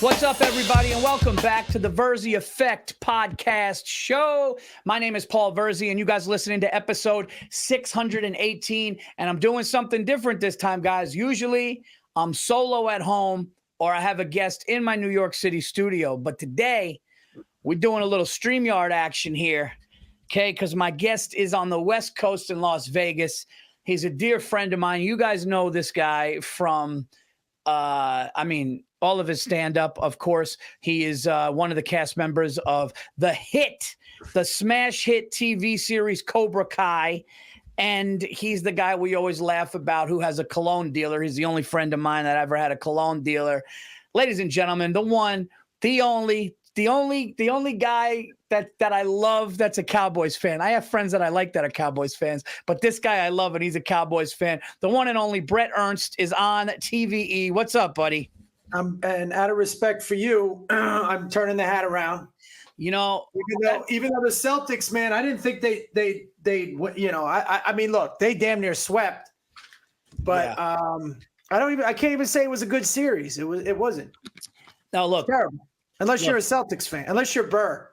What's up, everybody, and welcome back to the Virzi Effect podcast show. My name is Paul Virzi, and you guys are listening to episode 618, and I'm doing something different this time, guys. Usually, I'm solo at home, or I have a guest in my New York City studio, but today, we're doing a little StreamYard action here, okay, because my guest is on the West Coast in Las Vegas. He's a dear friend of mine. You guys know this guy from, all of his stand-up, of course. He is one of the cast members of the smash hit TV series Cobra Kai. And he's the guy we always laugh about who has a cologne dealer. He's the only friend of mine that ever had a cologne dealer. Ladies and gentlemen, the one, the only guy that I love that's a Cowboys fan. I have friends that I like that are Cowboys fans, but this guy I love and he's a Cowboys fan. The one and only Bret Ernst is on TVE. What's up, buddy? And out of respect for you, I'm turning the hat around. You know, even though the Celtics, man, I didn't think they I mean, look, they damn near swept, but yeah. I can't even say it was a good series. It wasn't. No, look, terrible. Unless you're a Celtics fan, unless you're Burr.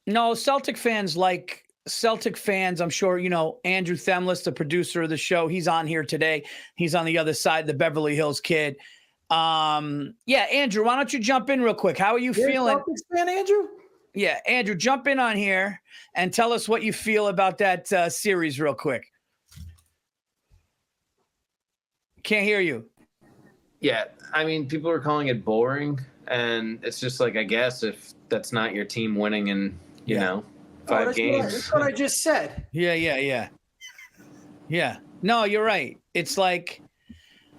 No, Celtic fans, I'm sure, you know, Andrew Themlis, the producer of the show, he's on here today. He's on the other side, the Beverly Hills Kid. Andrew, why don't you jump in real quick? How are you feeling? Celtics fan, Andrew? Yeah, Andrew, jump in on here and tell us what you feel about that series real quick. Can't hear you. Yeah, I mean, people are calling it boring, and it's just like, I guess if that's not your team winning in, you know, 5 games. That's what I just said. Yeah. No, you're right. It's like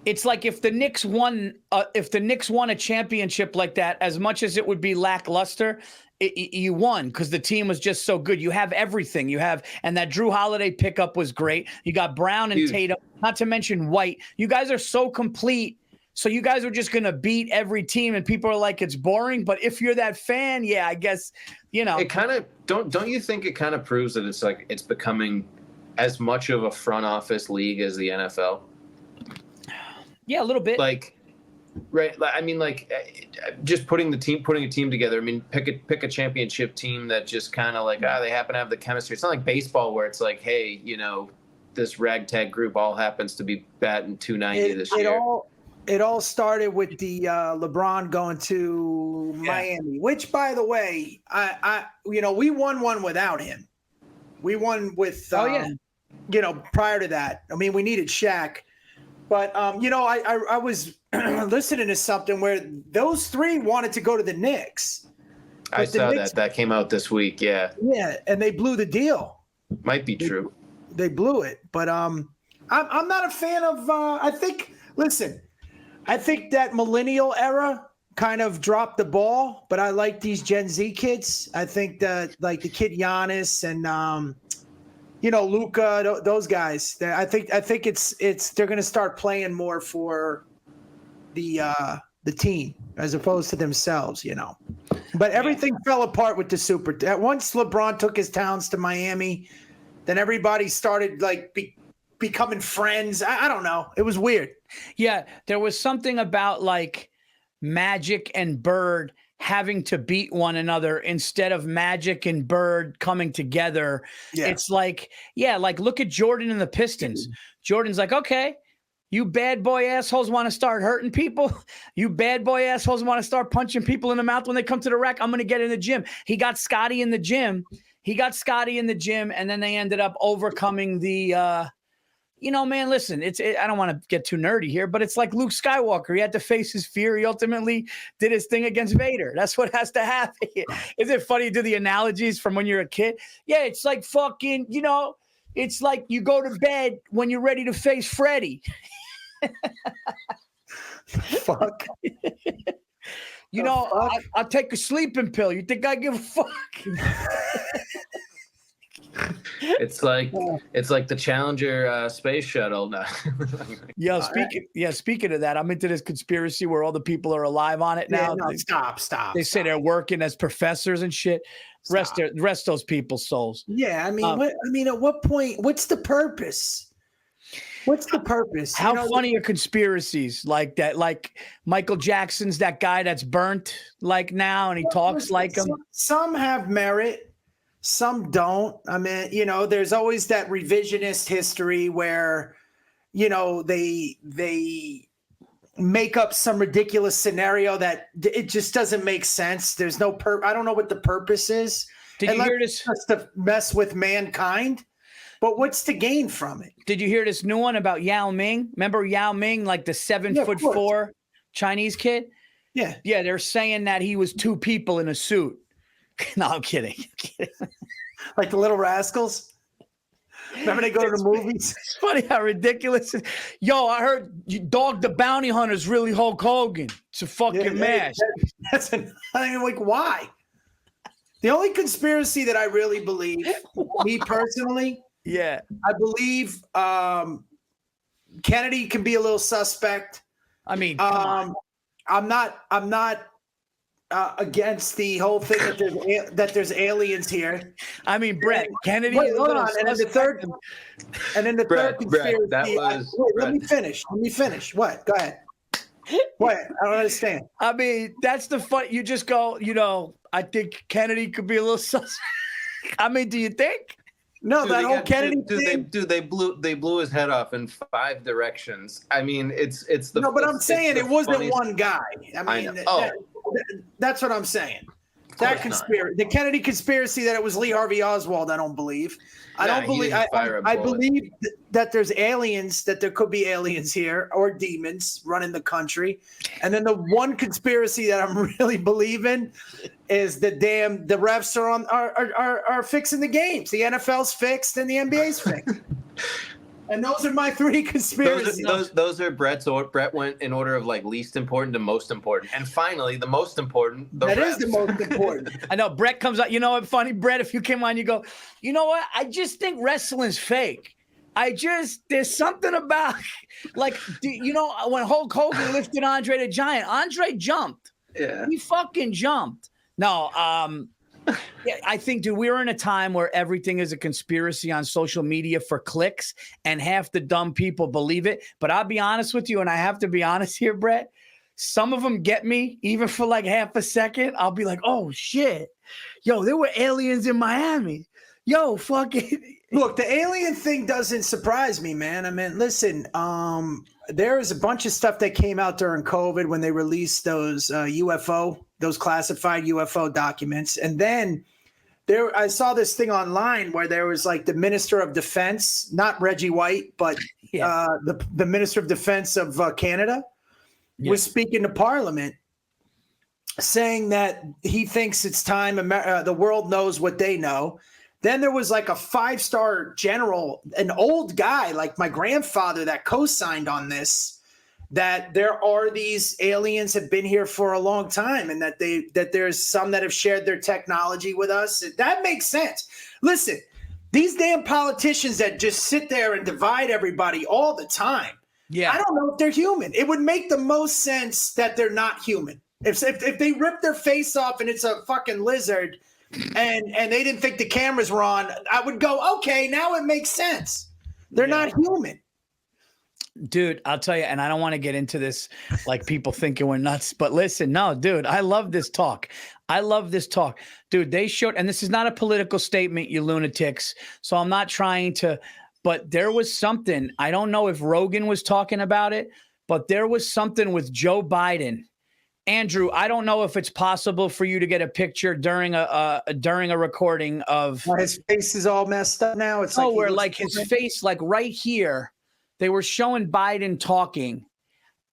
if the Knicks won a championship like that, as much as it would be lackluster, you won because the team was just so good. You have everything. And that Drew Holiday pickup was great. You got Brown and Tatum, not to mention White. You guys are so complete. So you guys are just going to beat every team, and people are like, it's boring. But if you're that fan, yeah, I guess, you know. It kind of don't you think it kind of proves that it's like it's becoming as much of a front office league as the NFL? Yeah, a little bit. Like, right? I mean, like, just putting a team together. I mean, pick a championship team that just kind of like, they happen to have the chemistry. It's not like baseball where it's like, hey, you know, this ragtag group all happens to be batting 290 this year. It all started with the LeBron going to Miami, which, by the way, we won one without him. We won with, prior to that. I mean, we needed Shaq. But, I was listening to something where those three wanted to go to the Knicks. I saw that came out this week, yeah. Yeah, and they blew the deal. Might be true. They blew it. But I'm not a fan of I think that millennial era kind of dropped the ball, but I like these Gen Z kids. I think that like the kid Giannis and Luka, those guys. I think it's they're going to start playing more for the team as opposed to themselves, you know. But everything fell apart with the once LeBron took his talents to Miami, then everybody started like becoming friends. I don't know. It was weird. Yeah, there was something about like Magic and Bird having to beat one another instead of Magic and Bird coming together. Yeah. It's like, look at Jordan and the Pistons. Jordan's like, okay, you bad boy assholes want to start hurting people? You bad boy assholes want to start punching people in the mouth when they come to the rack? I'm going to get in the gym. He got Scotty in the gym, and then they ended up overcoming the man, listen, I don't want to get too nerdy here, but it's like Luke Skywalker. He had to face his fear. He ultimately did his thing against Vader. That's what has to happen. Isn't it funny to do the analogies from when you're a kid? Yeah, it's like fucking, it's like you go to bed when you're ready to face Freddy. Fuck. I'll take a sleeping pill. You think I give a fuck? It's like the Challenger space shuttle now. Speaking of that, I'm into this conspiracy where all the people are alive on it now. Yeah, no, stop. They say they're working as professors and shit. Rest those people's souls. Yeah, I mean, at what point? What's the purpose? What's the purpose? How funny are conspiracies like that? Like Michael Jackson's that guy that's burnt like now and he talks like him. Some have merit, some don't. I mean, there's always that revisionist history where, they make up some ridiculous scenario that it just doesn't make sense. There's no I don't know what the purpose is. Did you hear this? Just to mess with mankind. But what's the gain from it? Did you hear this new one about Yao Ming? Remember Yao Ming, like the 7'4" Chinese kid? Yeah. Yeah, they're saying that he was two people in a suit. No, I'm kidding. Like the Little Rascals? Remember they go to the movies? It's funny how ridiculous it is. Yo, I heard Dog the Bounty Hunter is really Hulk Hogan. It's a fucking mask. Why? The only conspiracy that I really believe, me personally, yeah, I believe Kennedy can be a little suspect. I mean, come on. I'm not against the whole thing that there's aliens here. I mean, Brett, Kennedy. Wait, hold on. And then the third conspiracy. Let me finish. What? Go ahead. What? I don't understand. I mean, that's the fun. You just go. I think Kennedy could be a little suspect. I mean, do you think? No, that whole Kennedy thing. They blew his head off in 5 directions. I mean, it's the. No, but I'm saying it wasn't one guy. I mean, that's what I'm saying. That conspiracy, the Kennedy conspiracy, that it was Lee Harvey Oswald, I don't believe. I believe that there's aliens, that there could be aliens here or demons running the country. And then the one conspiracy that I'm really believing is the refs are fixing the games. The NFL's fixed and the NBA's fixed. And those are my 3 conspiracies. Those are Brett's. Brett went in order of like least important to most important, and finally the most important. That is the most important. I know Brett comes out. You know what? Funny, Brett. If you came on, you go. You know what? I just think wrestling's fake. There's something about like when Hulk Hogan lifted Andre the Giant. Andre jumped. Yeah, he fucking jumped. No, yeah, I think, dude, we're in a time where everything is a conspiracy on social media for clicks, and half the dumb people believe it. But I'll be honest with you, and I have to be honest here, Brett. Some of them get me, even for like half a second. I'll be like, oh, shit. Yo, there were aliens in Miami. Yo, fucking. Look, the alien thing doesn't surprise me, man. I mean, listen, there is a bunch of stuff that came out during COVID when they released those those classified UFO documents. And then I saw this thing online where there was like the Minister of Defense, not Reggie White, but the Minister of Defense of Canada was speaking to Parliament, saying that he thinks it's time the world knows what they know. Then there was like a 5-star general, an old guy like my grandfather, that co-signed on this, that there are these aliens have been here for a long time, and that there's some that have shared their technology with us. That makes sense. Listen, these damn politicians that just sit there and divide everybody all the time. Yeah, I don't know if they're human. It would make the most sense that they're not human. If they rip their face off and it's a fucking lizard, and they didn't think the cameras were on, I would go, okay, now it makes sense. They're not human. Dude, I'll tell you, and I don't want to get into this like people thinking we're nuts, but listen, no, dude, I love this talk. Dude, they showed, and this is not a political statement, you lunatics, so I'm not trying to, but there was something, I don't know if Rogan was talking about it, but there was something with Joe Biden. Andrew, I don't know if it's possible for you to get a picture during a recording of his face is all messed up now. It's where like his face, like right here, they were showing Biden talking,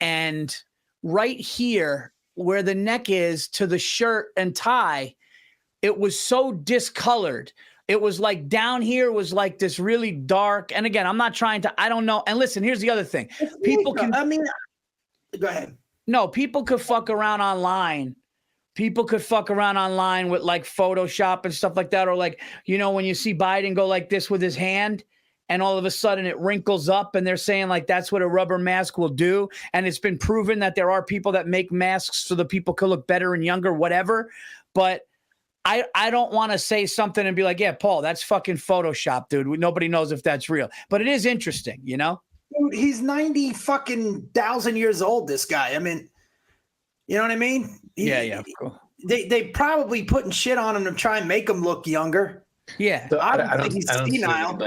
and right here where the neck is to the shirt and tie, it was so discolored. It was like down here was like this really dark. And again, I'm not trying to, I don't know. And listen, here's the other thing. People can, go ahead. No, people could fuck around online. People could fuck around online with like Photoshop and stuff like that. Or like, when you see Biden go like this with his hand and all of a sudden it wrinkles up, and they're saying like that's what a rubber mask will do. And it's been proven that there are people that make masks so the people could look better and younger, whatever. But I don't want to say something and be like, yeah, Paul, that's fucking Photoshop, dude. Nobody knows if that's real. But it is interesting, Yeah, dude, he's 90 fucking thousand years old. This guy. I mean, you know what I mean? Yeah. Cool. They probably putting shit on him to try and make him look younger. Yeah. So I don't think he's senile.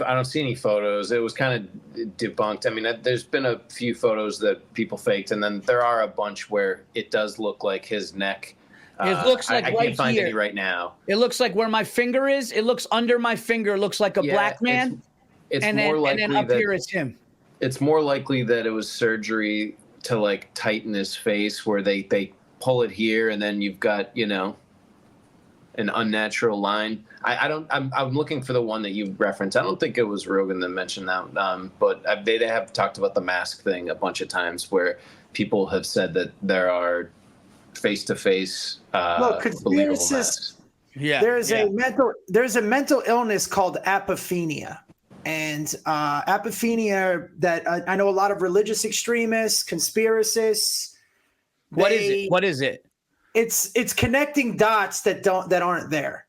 I don't see any photos. It was kind of debunked. I mean, there's been a few photos that people faked, and then there are a bunch where it does look like his neck. It looks like I right can't find here. any right now. It looks like where my finger is. It looks under my finger. It looks like a black man. It's and more likely and then up here is him. It's more likely that it was surgery to like tighten his face, where they pull it here, and then you've got an unnatural line. I'm looking for the one that you referenced. I don't think it was Rogan that mentioned that, but they have talked about the mask thing a bunch of times, where people have said that there are face-to-face believable masks. Yeah, there's a mental illness called apophenia, and apophenia that I know a lot of religious extremists, conspiracicies. What is it? It's connecting dots that aren't there.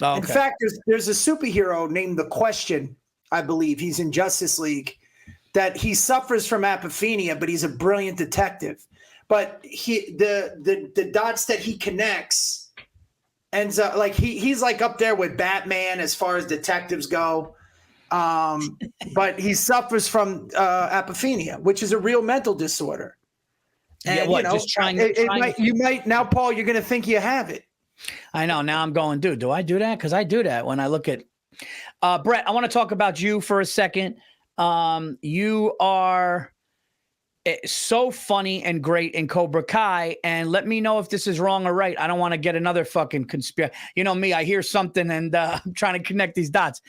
Oh, okay. In fact, there's a superhero named The Question, I believe. He's in Justice League, that he suffers from apophenia, but he's a brilliant detective. But the dots that he connects ends up like he's like up there with Batman as far as detectives go. But he suffers from apophenia, which is a real mental disorder. And, just trying. You might now, Paul. You're going to think you have it. I know. Now I'm going, dude. Do I do that? Because I do that when I look at Bret. I want to talk about you for a second. You are so funny and great in Cobra Kai, and let me know if this is wrong or right. I don't want to get another fucking conspiracy. You know me. I hear something and I'm trying to connect these dots.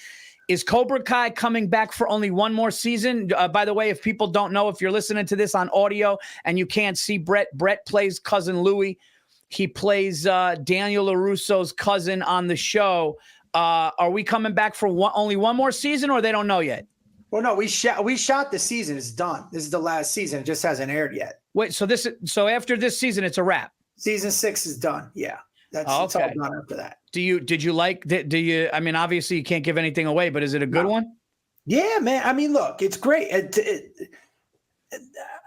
Is Cobra Kai coming back for only one more season? By the way, if people don't know, if you're listening to this on audio and you can't see Bret plays cousin Louis. He plays Daniel LaRusso's cousin on the show. Are we coming back for only one more season, or they don't know yet? Well, no, we shot the season. It's done. This is the last season. It just hasn't aired yet. Wait, so after this season, it's a wrap? Season 6 is done. Yeah. It's all done after that. Did you like? I mean, obviously you can't give anything away, but is it a good one? Yeah, man. I mean, look, it's great.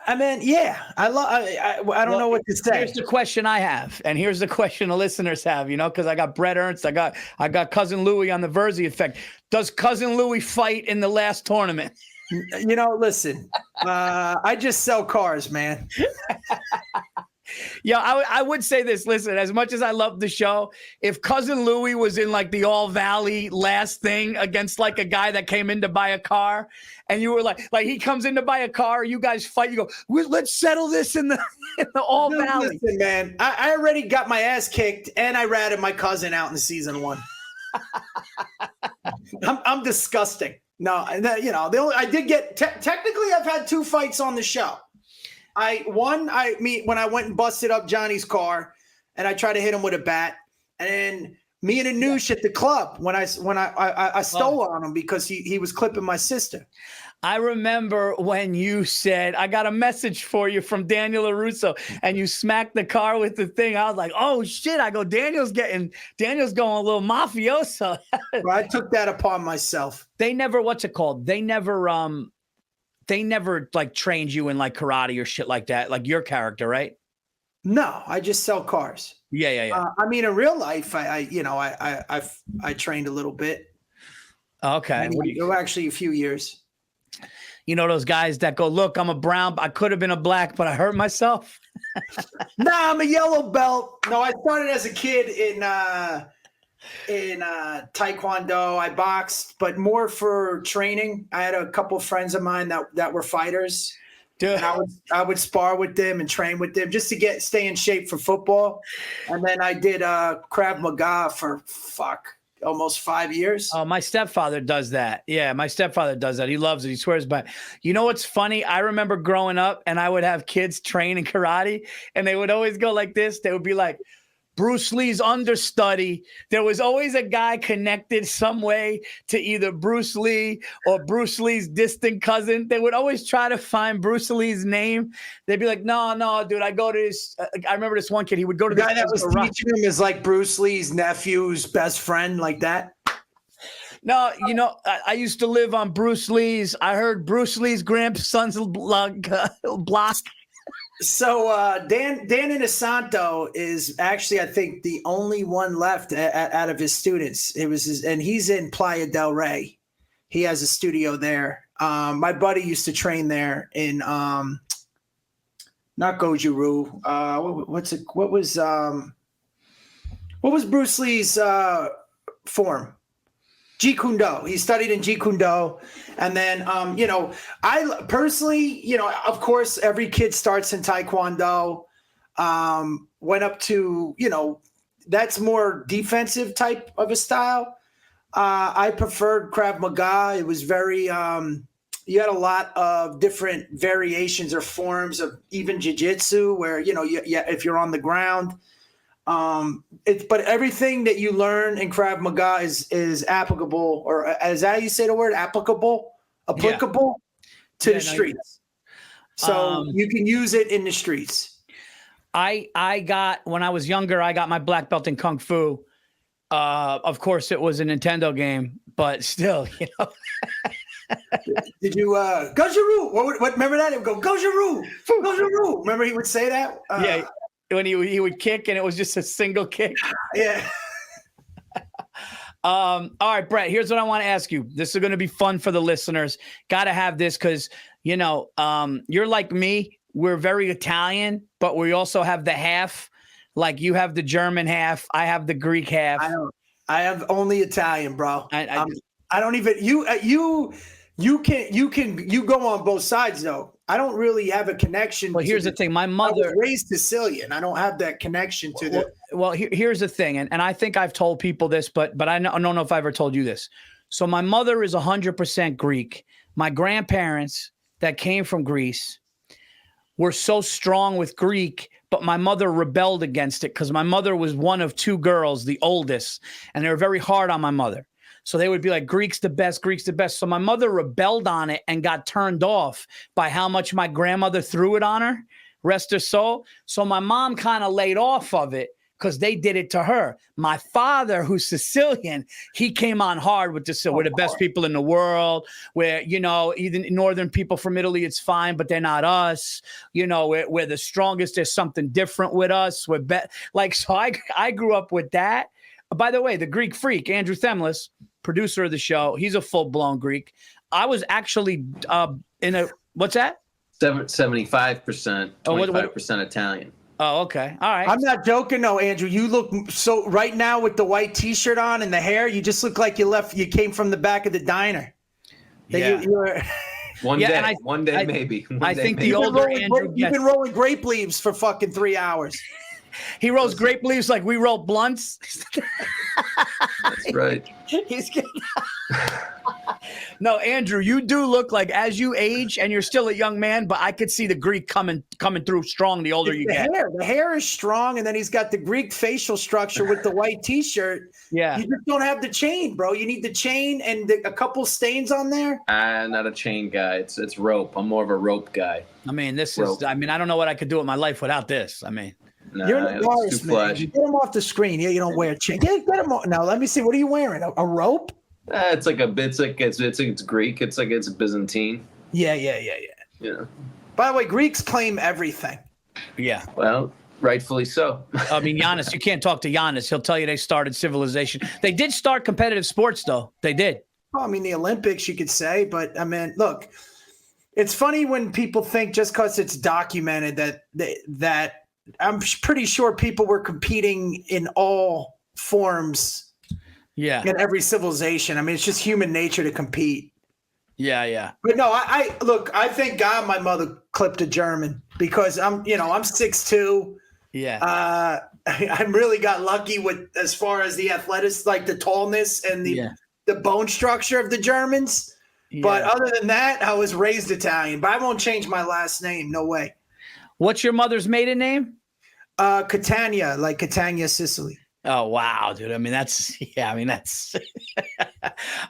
I mean, yeah. I don't know what to say. Here's the question I have, and here's the question the listeners have. Because I got Bret Ernst, I got cousin Louis on the Virzi effect. Does cousin Louis fight in the last tournament? Listen. I just sell cars, man. Yeah, I would say this. Listen, as much as I love the show, if cousin Louis was in like the All Valley last thing against like a guy that came in to buy a car, and you were like he comes in to buy a car, you guys fight, you go, let's settle this in the All Valley. Listen, man, I already got my ass kicked, and I ratted my cousin out in season 1. I'm disgusting. No, I did get technically I've had 2 fights on the show. When I went and busted up Johnny's car, and I tried to hit him with a bat, and then me and Anoush at the club when I stole on him because he was clipping my sister. I remember when you said, I got a message for you from Daniel LaRusso, and you smacked the car with the thing. I was like, oh shit. I go, Daniel's going a little mafioso. Well, I took that upon myself. They never, what's it called? They never like trained you in like karate or shit like that, like your character, right? No, I just sell cars. Yeah. I mean, in real life, I trained a little bit. Okay. Actually, a few years. Those guys that go, look, I'm a brown. I could have been a black, but I hurt myself. Nah, I'm a yellow belt. No, I started as a kid in Taekwondo. I boxed, but more for training. I had a couple of friends of mine that were fighters. Dude. And I would spar with them and train with them just to stay in shape for football. And then I did Krav Maga for almost 5 years. Oh, my stepfather does that. Yeah, my stepfather does that. He loves it. He swears by it. You know what's funny? I remember growing up, and I would have kids train in karate, and they would always go like this. They would be like, Bruce Lee's understudy. There was always a guy connected some way to either Bruce Lee or Bruce Lee's distant cousin. They would always try to find Bruce Lee's name. They'd be like, no, dude, I go to this. I remember this one kid. He would go to the guy that was teaching him is like Bruce Lee's nephew's best friend, like that. No, I used to live on Bruce Lee's. I heard Bruce Lee's grandson's block. So Dan Inosanto is actually, I think, the only one left out of his students. And he's in Playa del Rey. He has a studio there. My buddy used to train there in not Goju-Ryu. What was Bruce Lee's form? Jeet Kune Do. He studied in Jeet Kune Do. And then, I personally, of course, every kid starts in Taekwondo. Went up to, that's more defensive type of a style. I preferred Krav Maga. It was very, you had a lot of different variations or forms of even jiu-jitsu where, if you're on the ground. But everything that you learn in Krav Maga is applicable, or is that how you say the word? Applicable to the streets. So you can use it in the streets. When I was younger, I got my black belt in Kung Fu. Of course, it was a Nintendo game, but still, Did you Goju-Ryu? What? Remember that? He would go Goju-Ryu, Goju-Ryu. Remember he would say that? Yeah. When he would kick and it was just a single kick. Yeah. All right, Bret, here's what I want to ask you. This is going to be fun for the listeners. Got to have this because, you're like me. We're very Italian, but we also have the half. Like you have the German half. I have the Greek half. I have only Italian, bro. I don't even, you go on both sides though. I don't really have a connection. Well, here's the thing. My mother was raised Sicilian. I don't have that connection to the. Well, here's the thing. And I think I've told people this, but I don't know if I ever told you this. So my mother is 100% Greek. My grandparents that came from Greece were so strong with Greek, but my mother rebelled against it because my mother was one of two girls, the oldest, and they were very hard on my mother. So they would be like, Greek's the best, Greek's the best. So my mother rebelled on it and got turned off by how much my grandmother threw it on her, rest her soul. So my mom kind of laid off of it because they did it to her. My father, who's Sicilian, he came on hard with this. We're the best people in the world. Where, even northern people from Italy, it's fine, but they're not us. We're the strongest. There's something different with us. So I grew up with that. By the way, the Greek freak, Andrew Themlis, producer of the show, he's a full-blown Greek. I was actually what's that? 75%, 25% Italian. Oh, okay. All right. I'm not joking, no, Andrew. You look so right now with the white T-shirt on and the hair. You just look like you came from the back of the diner. Yeah. One day, maybe. I think the older Andrew you've been rolling grape leaves for fucking 3 hours. He rolls grape leaves like we roll blunts. That's right. He's good. No, Andrew, you do look like as you age, and you're still a young man, but I could see the Greek coming through strong the older you get. The hair is strong, and then he's got the Greek facial structure with the white T-shirt. Yeah. You just don't have the chain, bro. You need the chain and a couple stains on there. I'm not a chain guy. It's rope. I'm more of a rope guy. I mean, I don't know what I could do with my life without this. I mean. No, you're an artist, man. Get him off the screen. Yeah, you don't wear a chain. Get him off. Now, let me see. What are you wearing? A rope? It's Greek. It's Byzantine. Yeah. Yeah. By the way, Greeks claim everything. Yeah. Well, rightfully so. I mean, Giannis, you can't talk to Giannis. He'll tell you they started civilization. They did start competitive sports, though. They did. Well, I mean, the Olympics, you could say. But, I mean, look, it's funny when people think just because it's documented that I'm pretty sure people were competing in all forms. Yeah. In every civilization. I mean, it's just human nature to compete. Yeah. But no, I thank God my mother clipped a German because I'm 6'2". Yeah. I really got lucky with as far as the athletics, like the tallness and the bone structure of the Germans. Yeah. But other than that, I was raised Italian. But I won't change my last name. No way. What's your mother's maiden name? Catania, like Catania, Sicily. Oh, wow, dude. I mean, that's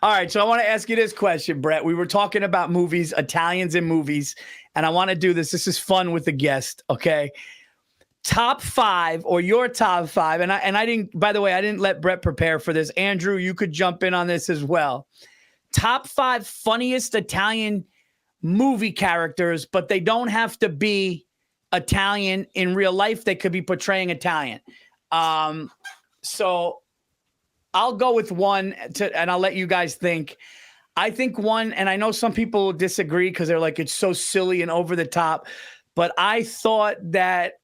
all right. So I want to ask you this question, Bret. We were talking about movies, Italians in movies, and I want to do this. This is fun with the guest. Okay. top 5 or your top 5, and I didn't, by the way, I didn't let Bret prepare for this. Andrew, you could jump in on this as well. Top 5 funniest Italian movie characters, but they don't have to be Italian in real life. They could be portraying Italian. So I'll go with one and I'll let you guys think. I think one, and I know some people will disagree because they're like, it's so silly and over the top, but I thought that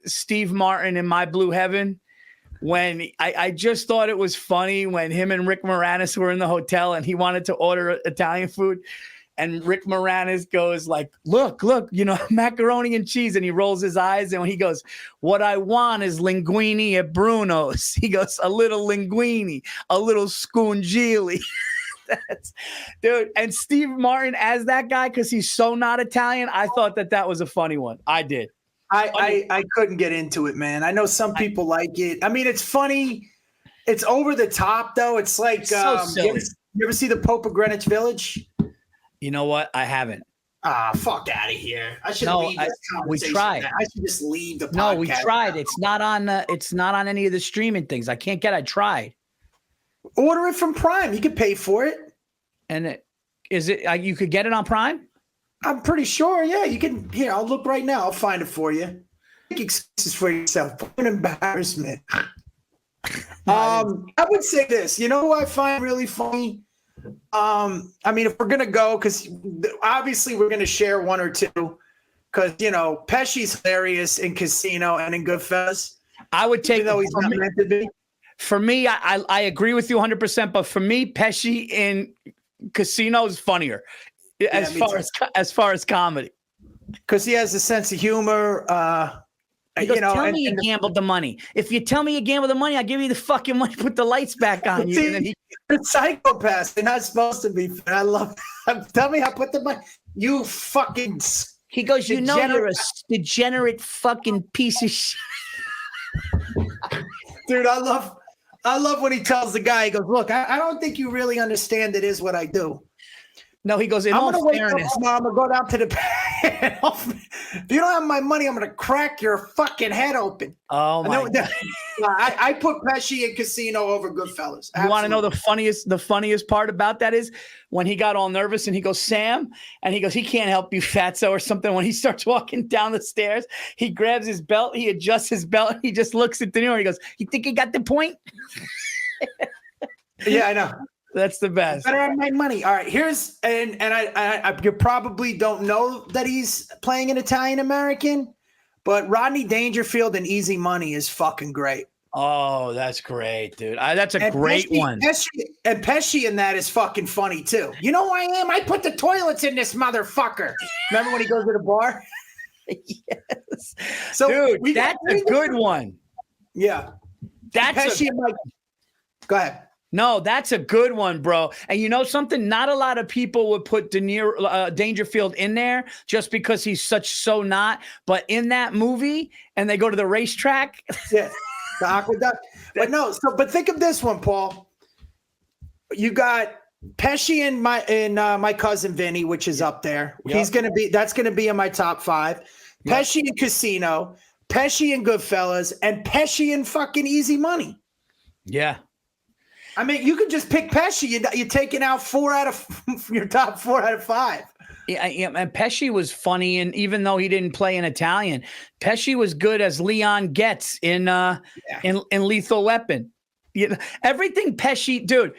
Steve Martin in My Blue Heaven, when I just thought it was funny when him and Rick Moranis were in the hotel and he wanted to order Italian food. And Rick Moranis goes like, look, macaroni and cheese. And he rolls his eyes. And when he goes, what I want is linguine at Bruno's. He goes, a little linguine, a little scungili. Dude. And Steve Martin as that guy, because he's so not Italian, I thought that was a funny one. I did. I couldn't get into it, man. I know some people like it. I mean, it's funny. It's over the top, though. It's like, so silly. You ever see The Pope of Greenwich Village? You know what? I haven't. Fuck out of here. I should leave this conversation. We tried. I should just leave the podcast. No, we tried. It's not on any of the streaming things. I tried. Order it from Prime. You could pay for it. And you could get it on Prime? I'm pretty sure. Yeah, you can. Here, I'll look right now. I'll find it for you. Make excuses for yourself. An embarrassment. I would say this. You know who I find really funny? I mean, if we're gonna go, because obviously we're gonna share one or two, because Pesci's hilarious in Casino and in Goodfellas. I would take, though he's not meant to be. For me, I agree with you 100%. But for me, Pesci in Casino is funnier, as far as comedy, because he has a sense of humor. He goes, tell me you gambled the money. If you tell me you gambled the money, I'll give you the fucking money, put the lights back on you. See, you're psychopaths. They're not supposed to be. I love tell me how put the money. You fucking. He goes, you're a degenerate fucking piece of shit. Dude, I love when he tells the guy, he goes, look, I don't think you really understand it is what I do. No, he goes, I'm going to wake up tomorrow. I'm going to go down to the bed. If you don't have my money, I'm going to crack your fucking head open. Oh, my God. I put Pesci in Casino over Goodfellas. Absolutely. You want to know the funniest part about that is when he got all nervous and he goes, Sam, and he goes, he can't help you, fatso, or something. When he starts walking down the stairs, he grabs his belt, he adjusts his belt, he just looks at the new one. He goes, you think he got the point? Yeah, I know. That's the best. Better have my money. All right, here's and I you probably don't know that he's playing an Italian American, but Rodney Dangerfield in Easy Money is fucking great. Oh, that's great, dude. That's a great one. Pesci in that is fucking funny too. You know who I am? I put the toilets in this motherfucker. Remember when he goes to the bar? Yes. So dude, that's a good one. Yeah. That's Pesci Go ahead. No, that's a good one, bro. And you know something? Not a lot of people would put Dangerfield in there just because he's so not. But in that movie, and they go to the racetrack. Yeah, the aqueduct. But think of this one, Paul. You got Pesci and my cousin Vinny, which is up there. Yep. That's gonna be in my top 5. Yep. Pesci in Casino, Pesci in Goodfellas, and Pesci in fucking Easy Money. Yeah. I mean, you could just pick Pesci. You're taking out 4 out of your top 4 out of 5. Yeah, and Pesci was funny, and even though he didn't play in Italian, Pesci was good as Leon Getz in Lethal Weapon. Everything Pesci did,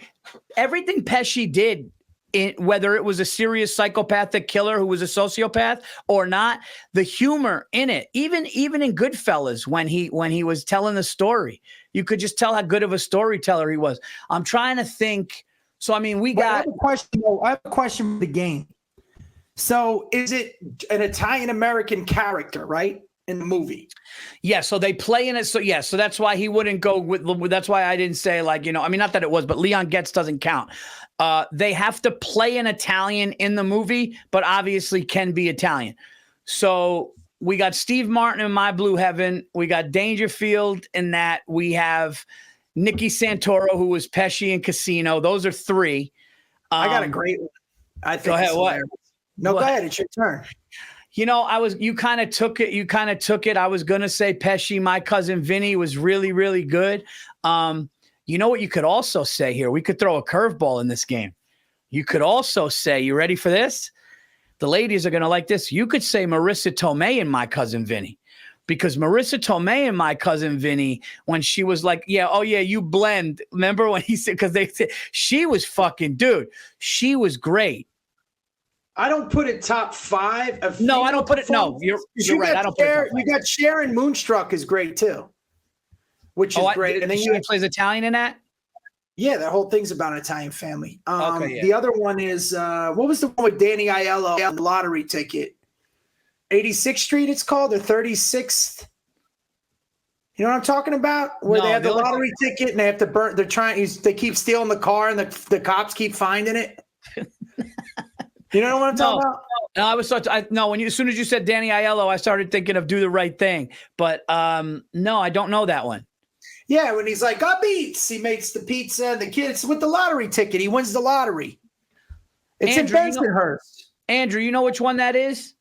whether it was a serious psychopathic killer who was a sociopath or not, the humor in it, even in Goodfellas when he was telling the story, you could just tell how good of a storyteller he was. I'm trying to think. So, I mean, I have a question for the game. So is it an Italian-American character, right, in the movie? Yeah, so they play in it. So, yeah, so that's why he wouldn't go with – that's why I didn't say, like, I mean, not that it was, but Leon Getz doesn't count. They have to play an Italian in the movie, but obviously can be Italian. So we got Steve Martin in My Blue Heaven. We got Dangerfield in that. We have Nicky Santoro, who was Pesci in Casino. Those are 3. I got a great one. I think go ahead. What? No, go ahead. It's your turn. You kind of took it. I was going to say Pesci, My Cousin Vinny was really, really good. You know what you could also say here? We could throw a curveball in this game. You could also say, you ready for this? The ladies are going to like this. You could say Marissa Tomei in My Cousin Vinny, because Marissa Tomei in My Cousin Vinny, when she was like, you blend. Remember when he said, because they said she was fucking, dude, she was great. I don't put it top 5. No, I don't put it. No, you're right. I don't put it top 5. You got Sharon Moonstruck is great too, which is great. And then she plays Italian in that. Yeah, that whole thing's about an Italian family. Okay, The other one is what was the one with Danny Aiello, the lottery ticket? 86th Street, it's called, or 36th. You know what I'm talking about? Where they have the lottery ticket and they have to burn. They keep stealing the car and the cops keep finding it. You know what I'm talking about? No, as soon as you said Danny Aiello, I started thinking of Do the Right Thing. But no, I don't know that one. Yeah, when he's like, up eats, he makes the pizza and the kids with the lottery ticket. He wins the lottery. It's Andrew, in Bensonhurst. Andrew, you know which one that is?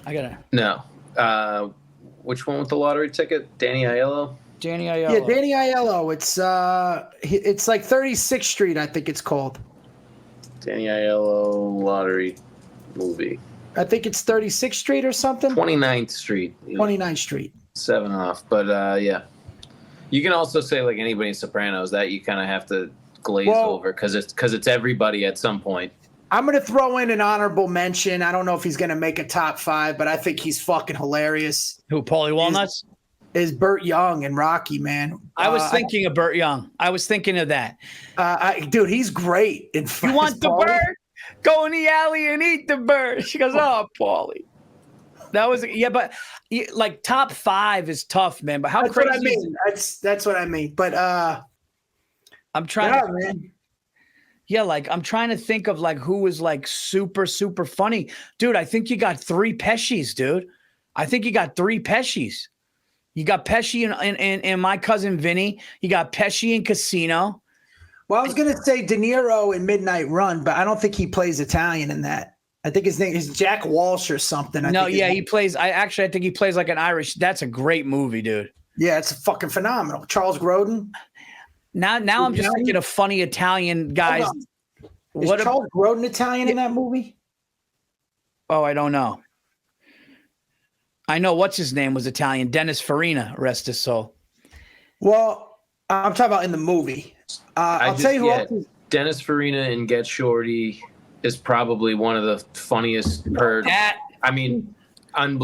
I gotta. No. Which one with the lottery ticket? Danny Aiello? Danny Aiello. Yeah, Danny Aiello. It's like 36th Street, I think it's called. Danny Aiello lottery movie. I think it's 36th Street or something. 29th Street. 29th Street. 7 off. But yeah. You can also say like anybody in Sopranos that you kind of have to glaze over because it's everybody at some point. I'm going to throw in an honorable mention. I don't know if he's going to make a top 5, but I think he's fucking hilarious. Who, Paulie Walnuts? Is Burt Young and Rocky, man. I was thinking of Burt Young. I was thinking of that. Dude, he's great. You want the bird? Go in the alley and eat the bird. She goes, oh, Paulie. That was, but like top 5 is tough, man. But how that's crazy what I mean. That's what I mean. But I'm trying man. Yeah, like I'm trying to think of like who was like super, super funny. Dude, I think you got 3 Pescis, dude. I think you got 3 Pescis. You got Pesci in My Cousin Vinny. You got Pesci in Casino. Well, I was going to say De Niro in Midnight Run, but I don't think he plays Italian in that. I think his name is Jack Walsh or something. He plays. I think he plays like an Irish. That's a great movie, dude. Yeah, it's fucking phenomenal. Charles Grodin. Now I'm just thinking of funny Italian guys. Is Charles Grodin Italian in that movie? Oh, I don't know. I know what's his name was Italian. Dennis Farina, rest his soul. Well, I'm talking about in the movie. I'll tell you who else. Dennis Farina in Get Shorty is probably one of the funniest. Unbelievable.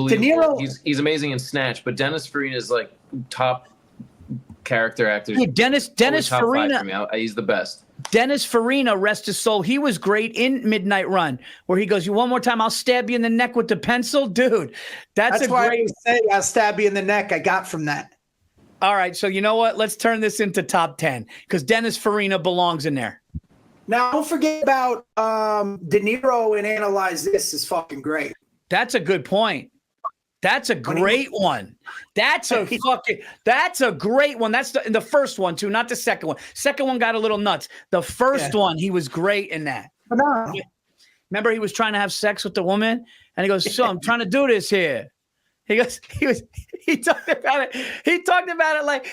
De Niro, he's amazing in Snatch, but Dennis Farina is like top character actor. Dude, Dennis Farina. He's the best. Dennis Farina, rest his soul. He was great in Midnight Run, where he goes, "You one more time, I'll stab you in the neck with the pencil, dude." That's why I say I'll stab you in the neck. I got from that. All right, so you know what? Let's turn this into top 10 because Dennis Farina belongs in there. Now, don't forget about De Niro and Analyze This is fucking great. That's a good point. That's a great one. That's a great one. That's the first one too, not the second one. Second one got a little nuts. The first one, he was great in that. No. Remember, he was trying to have sex with the woman, and he goes, "So I'm trying to do this here." He talked about it like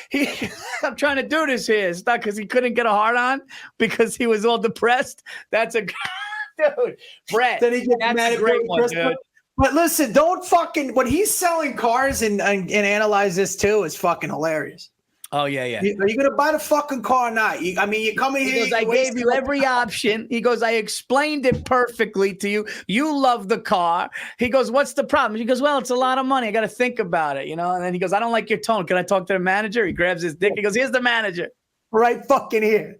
I'm trying to do this here. It's not because he couldn't get a hard on because he was all depressed. That's a dude, Bret. Then he gets that's mad a at great one, dude. But listen, don't fucking when he's selling cars and Analyze This too is fucking hilarious. Oh yeah. Are you gonna buy the fucking car or not? You come in here. He goes, I gave you every option. He goes, I explained it perfectly to you. You love the car. He goes, what's the problem? He goes, well, it's a lot of money. I got to think about it, And then he goes, I don't like your tone. Can I talk to the manager? He grabs his dick. He goes, here's the manager. Right fucking here.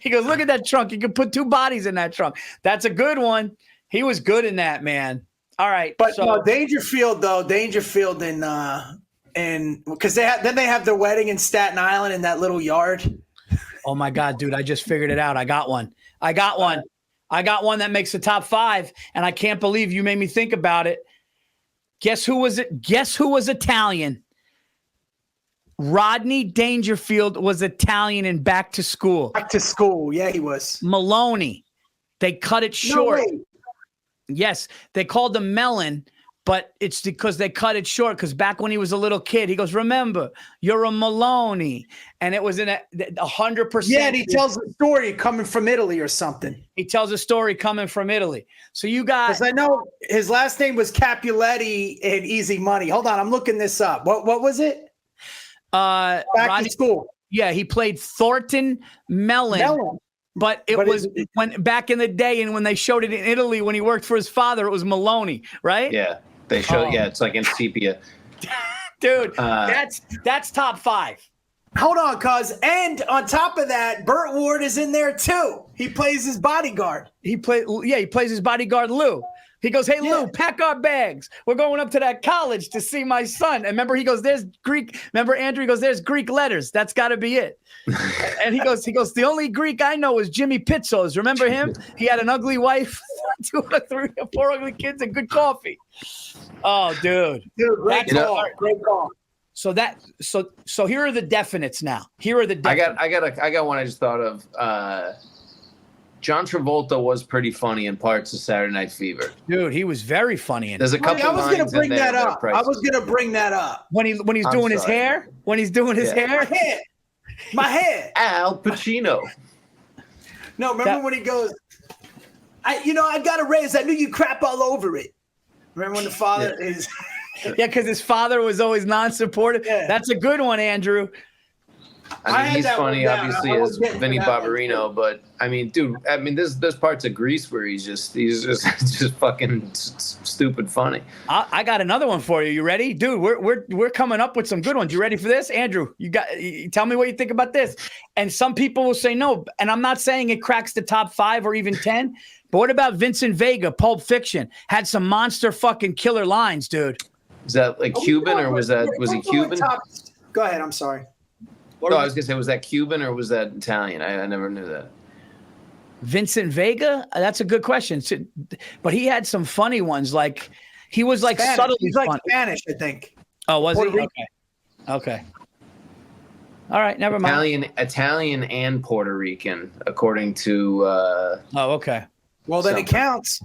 He goes, look at that trunk. You can put 2 bodies in that trunk. That's a good one. He was good in that, man. All right, but Dangerfield and because they have their wedding in Staten Island in that little yard. Oh my God, dude! I just figured it out. I got one that makes the top 5, and I can't believe you made me think about it. Guess who was Italian? Rodney Dangerfield was Italian in Back to School. Back to School, yeah, he was. Maloney. They cut it short. No way. Yes, they called him Melon, but it's because they cut it short. Because back when he was a little kid, he goes, "Remember, you're a Maloney," and it was in 100%. Yeah, and he tells a story coming from Italy or something. He tells a story coming from Italy. So you got. Because I know his last name was Capuletti in Easy Money. Hold on, I'm looking this up. What was it? Back to school. Yeah, he played Thornton Mellon. But it was when back in the day, and when they showed it in Italy, when he worked for his father, it was Maloney, right? Yeah, they showed. Yeah, it's like in sepia. Dude, that's top 5. Hold on, cuz. And on top of that, Burt Ward is in there too. He plays his bodyguard. He plays his bodyguard Lou. He goes, "Hey, Lou, pack our bags. We're going up to that college to see my son." And remember, he goes, "There's Greek." Remember, Andrew, he goes, "There's Greek letters. That's got to be it." And he goes, "The only Greek I know is Jimmy Pizzos. Remember him? He had an ugly wife, 2 or 3 or 4 ugly kids, and good coffee." Oh, dude, great call. So here are the definites now. Here are the definites. I got one I just thought of. John Travolta was pretty funny in parts of Saturday Night Fever. Dude, he was very funny. There's a couple I was going to bring that up. I was going to bring that up. When he's doing his hair? When he's doing his hair? My hair. Al Pacino. No, remember when he goes, I got a raise. I knew you crap all over it. Remember when the father is... Yeah, because his father was always non-supportive. Yeah. That's a good one, Andrew. I mean, he's funny, obviously, as Vinny Barbarino, but I mean, dude, there's parts of Grease where he's just fucking stupid funny. I got another one for you. You ready, dude? We're coming up with some good ones. You ready for this, Andrew? You tell me what you think about this. And some people will say no, and I'm not saying it cracks the top 5 or even 10. But what about Vincent Vega? Pulp Fiction had some monster fucking killer lines, dude. Is that like Cuban or was he Cuban? Go ahead. I'm sorry. No, I was gonna say, was that Cuban or was that Italian? I never knew that. Vincent Vega? That's a good question. But he had some funny ones. Like he was like Spanish. subtly He's like funny. Spanish, I think. Oh, was he? Okay. All right, never mind. Italian and Puerto Rican, according to. Okay. Well, then it counts.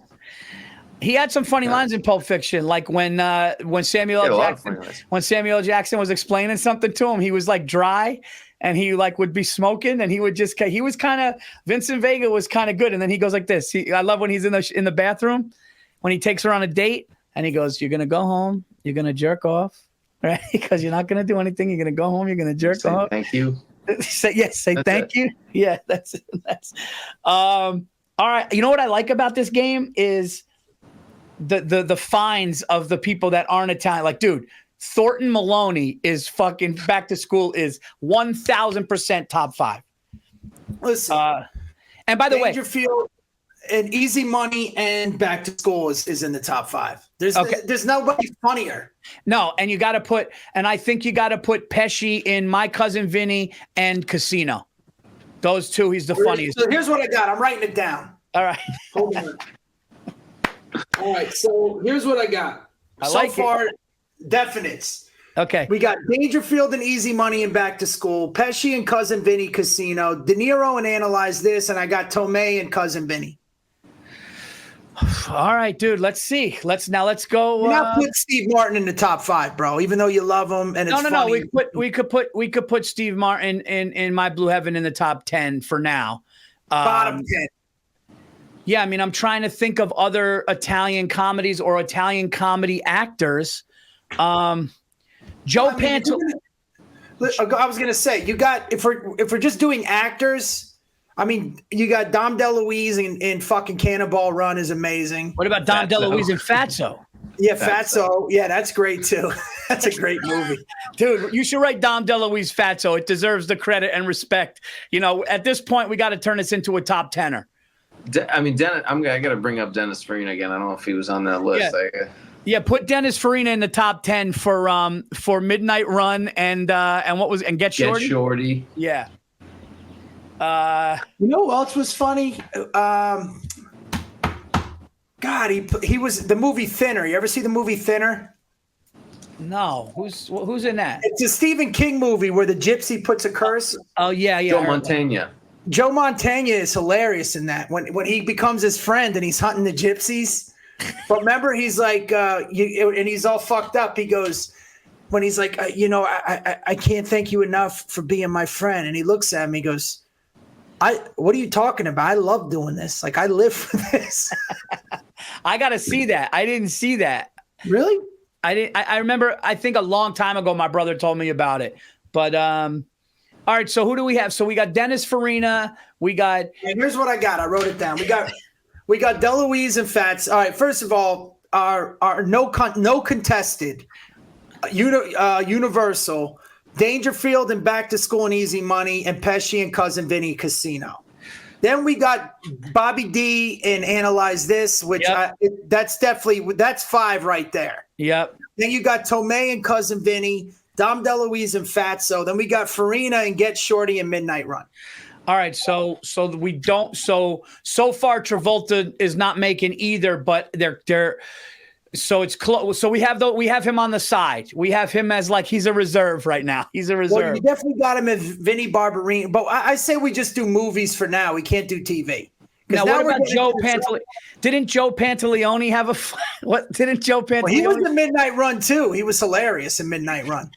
He had some funny lines in Pulp Fiction, like when Samuel L. Jackson was explaining something to him, he was like dry, and he like would be smoking, and he was kind of Vincent Vega was kind of good, and then he goes like this. I love when he's in the bathroom, when he takes her on a date, and he goes, "You're gonna go home, you're gonna jerk off, right? Because you're not gonna do anything. You're gonna go home, you're gonna jerk off. Thank you. Say thank you. Yeah, that's it. All right. You know what I like about this game is the fines of the people that aren't Italian. Like, dude, Thornton Maloney is fucking Back to School is 1,000% top 5. Listen, and by the way, Dangerfield and Easy Money and Back to School is in the top 5. There's nobody funnier. No, and I think you got to put Pesci in My Cousin Vinny and Casino. Those two, he's the funniest. So here's what I got. I'm writing it down. All right. Hold on. All right, so here's what I got. So far, definites. Okay. We got Dangerfield and Easy Money and Back to School, Pesci and Cousin Vinny Casino, De Niro and Analyze This, and I got Tomei and Cousin Vinny. All right, dude. Let's see. Let's go. You're not put Steve Martin in the top 5, bro. Even though you love him and it's funny. No. We could put Steve Martin in My Blue Heaven in the top 10 for now. Bottom 10. Yeah, I mean, I'm trying to think of other Italian comedies or Italian comedy actors. Joe Pantoliano. I was gonna say, you got if we're just doing actors, I mean, you got Dom DeLuise in fucking Cannonball Run is amazing. What about Dom DeLuise in Fatso? Yeah, Fatso. Yeah, that's great too. That's a great movie. Dude, you should write Dom DeLuise Fatso. It deserves the credit and respect. You know, at this point, we got to turn this into a top 10er. I mean, Dennis. I got to bring up Dennis Farina again. I don't know if he was on that list. Yeah, put Dennis Farina in the top 10 for Midnight Run and Get Shorty. Get Shorty. Yeah. You know who else was funny? God, he was the movie Thinner. You ever see the movie Thinner? No. Who's in that? It's a Stephen King movie where the gypsy puts a curse. Oh yeah. Joe Mantegna. Joe Mantegna is hilarious in that. When he becomes his friend and he's hunting the gypsies. But remember, he's like, and he's all fucked up. He goes, when he's like, I can't thank you enough for being my friend. And he looks at me, he goes, what are you talking about? I love doing this. Like, I live for this. I got to see that. I didn't see that. Really? I didn't. I remember, I think a long time ago, my brother told me about it. But, all right. So who do we have? So we got Dennis Farina. We got. And here's what I got. I wrote it down. We got DeLuise and Fats. All right. First of all, our no contested, Universal, Dangerfield and Back to School and Easy Money, and Pesci and Cousin Vinny Casino. Then we got Bobby D and Analyze This, which that's 5 right there. Yep. Then you got Tomei and Cousin Vinny, Dom DeLuise and Fatso. Then we got Farina and Get Shorty and Midnight Run. All right, so we don't so far Travolta is not making either, but they're so it's close. So we have him on the side. We have him as like he's a reserve right now. He's a reserve. Well, you definitely got him as Vinny Barbarino, but I say we just do movies for now. We can't do TV. Now what about Joe Pantaleone? Didn't Joe Pantaleone have what? Didn't Joe Pantaleone? Well, he was in Midnight Run too. He was hilarious in Midnight Run.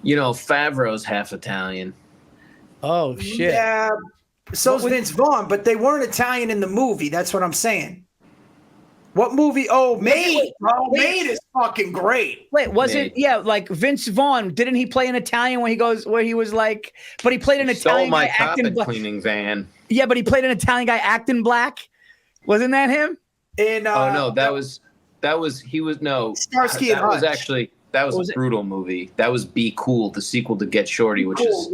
You know, Favreau's half Italian. Oh shit! Yeah, so's Vince Vaughn, but they weren't Italian in the movie. That's what I'm saying. What movie? Oh, Made. Made is fucking great. Wait, was it? Yeah, like Vince Vaughn. Didn't he play an Italian where he was like? But he played an Italian guy acting black. Cleaning van. Yeah, but he played an Italian guy acting black. Wasn't that him? In oh no, that was Starsky and Hutch. That was a brutal movie. That was Be Cool, the sequel to Get Shorty, which is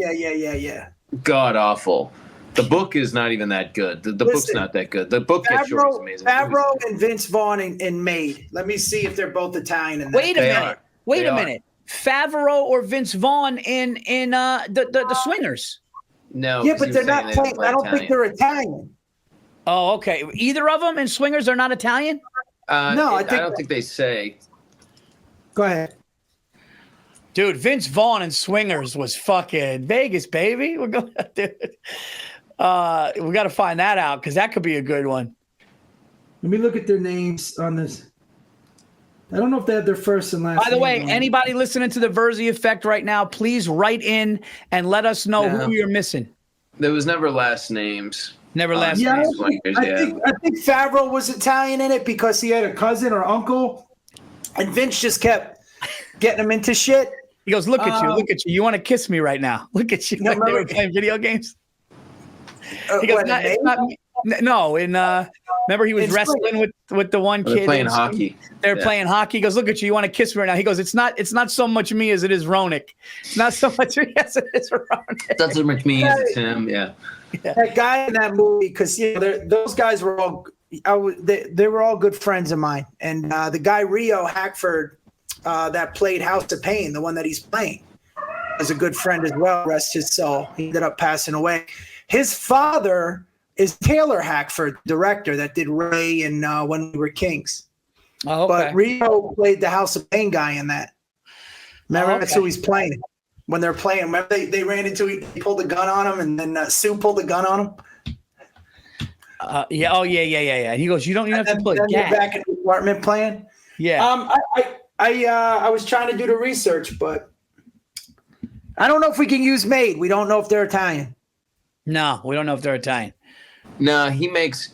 god awful. The book is not even that good. The book's not that good. The book Get Shorty is amazing. Favreau and Vince Vaughn in Made. Let me see if they're both Italian. In that. Wait a minute. Favreau or Vince Vaughn in the Swingers? No. Yeah, but they're not playing. I don't think they're Italian. Oh, okay. Either of them in Swingers are not Italian? No, I don't think they say. Go ahead. Dude, Vince Vaughn in Swingers was fucking Vegas, baby. We're going, dude. We got to find that out because that could be a good one. Let me look at their names on this. I don't know if they have their first and last. By the way, anybody listening to the Virzi Effect right now, please write in and let us know who you're missing. There was never last names. Never last names. I think Favreau was Italian in it because he had a cousin or uncle, and Vince just kept getting him into shit. He goes, look at you. You want to kiss me right now. Look at you. Like they were playing video games. He goes, remember he was wrestling with the one kid. They're playing hockey. They're playing hockey. He goes, look at you. You want to kiss me right now. He goes, it's not so much me as it is Ronick. It's not so much me as it is Ronick. That's so much me as it's him. Yeah. That guy in that movie, because those guys were all they were all good friends of mine. And the guy Rio Hackford that played House of Pain, the one that he's playing, was a good friend as well. Rest his soul. He ended up passing away. His father is Taylor Hackford, director that did Ray and When We Were Kings. Oh, okay. But Rio played the House of Pain guy in that. Remember, that's who he's playing. When they're playing, remember they ran into he pulled a gun on him, and then Sue pulled a gun on him. Yeah. Oh, yeah. He goes, you don't even have to play. Then back in the apartment playing. Yeah. I was trying to do the research, but I don't know if we can use Made. We don't know if they're Italian. No, we don't know if they're Italian. No, he makes